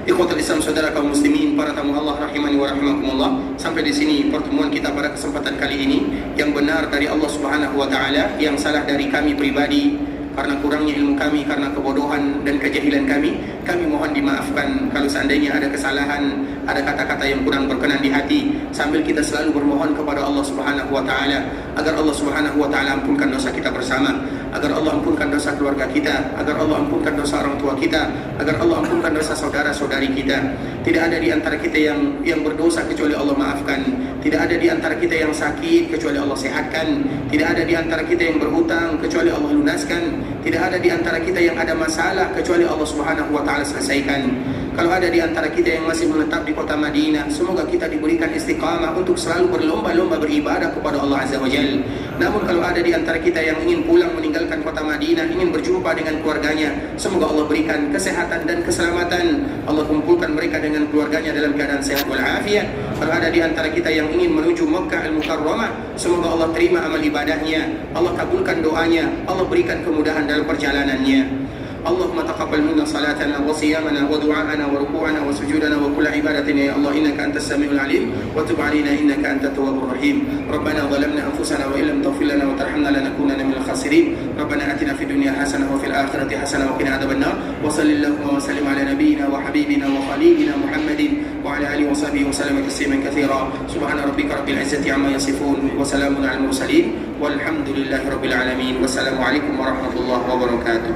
Ikhwatul Islam, saudara kaum muslimin, para tamu Allah rahimani wa rahimakumullah, sampai di sini pertemuan kita pada kesempatan kali ini. Yang benar dari Allah Subhanahu wa taala, yang salah dari kami pribadi karena kurangnya ilmu kami, karena kebodohan dan kejahilan kami mohon dimaafkan. Kalau seandainya ada kesalahan, ada kata-kata yang kurang berkenan di hati, sambil kita selalu bermohon kepada Allah Subhanahu wa taala agar Allah Subhanahu wa taala ampunkan dosa kita bersama, agar Allah ampunkan dosa keluarga kita, agar Allah ampunkan dosa orang tua kita, agar Allah ampunkan dosa saudara-saudari kita. Tidak ada di antara kita yang berdosa kecuali Allah maafkan. Tidak ada di antara kita yang sakit kecuali Allah sehatkan. Tidak ada di antara kita yang berhutang kecuali Allah lunaskan. Tidak ada di antara kita yang ada masalah kecuali Allah Subhanahu wa taala selesaikan. Kalau ada di antara kita yang masih menetap di kota Madinah, semoga kita diberikan istiqamah untuk selalu berlomba-lomba beribadah kepada Allah Azza wa Jalla. Namun kalau ada di antara kita yang ingin pulang meninggalkan kota Madinah, ingin berjumpa dengan keluarganya, semoga Allah berikan kesehatan dan keselamatan. Allah kumpulkan mereka dengan keluarganya dalam keadaan sehat walafiat. Kalau ada di antara kita yang ingin menuju Makkah Al-Mukarramah, semoga Allah terima amal ibadahnya, Allah kabulkan doanya, Allah berikan kemudahan dalam perjalanannya. اللهم تقبل منا صلاتنا وصيامنا ودعاءنا وركوعنا وسجودنا وكل عبادتنا يا الله إنك أنت السميع العليم وتب علينا إنك أنت التواب الرحيم ربنا ظلمنا أنفسنا وإن لم تغفر لنا وترحمنا لنكونن من الخاسرين ربنا آتنا في الدنيا حسنة وفي الآخرة حسنة وقنا عذاب النار وصل اللهم وسلم على نبينا وحبيبنا وخليلنا محمد وعلى آله وصحبه وسلم تسليما كثيرا سبحان ربك رب العزة عما يصفون وسلام على المرسلين والحمد لله رب العالمين والسلام عليكم ورحمة الله وبركاته.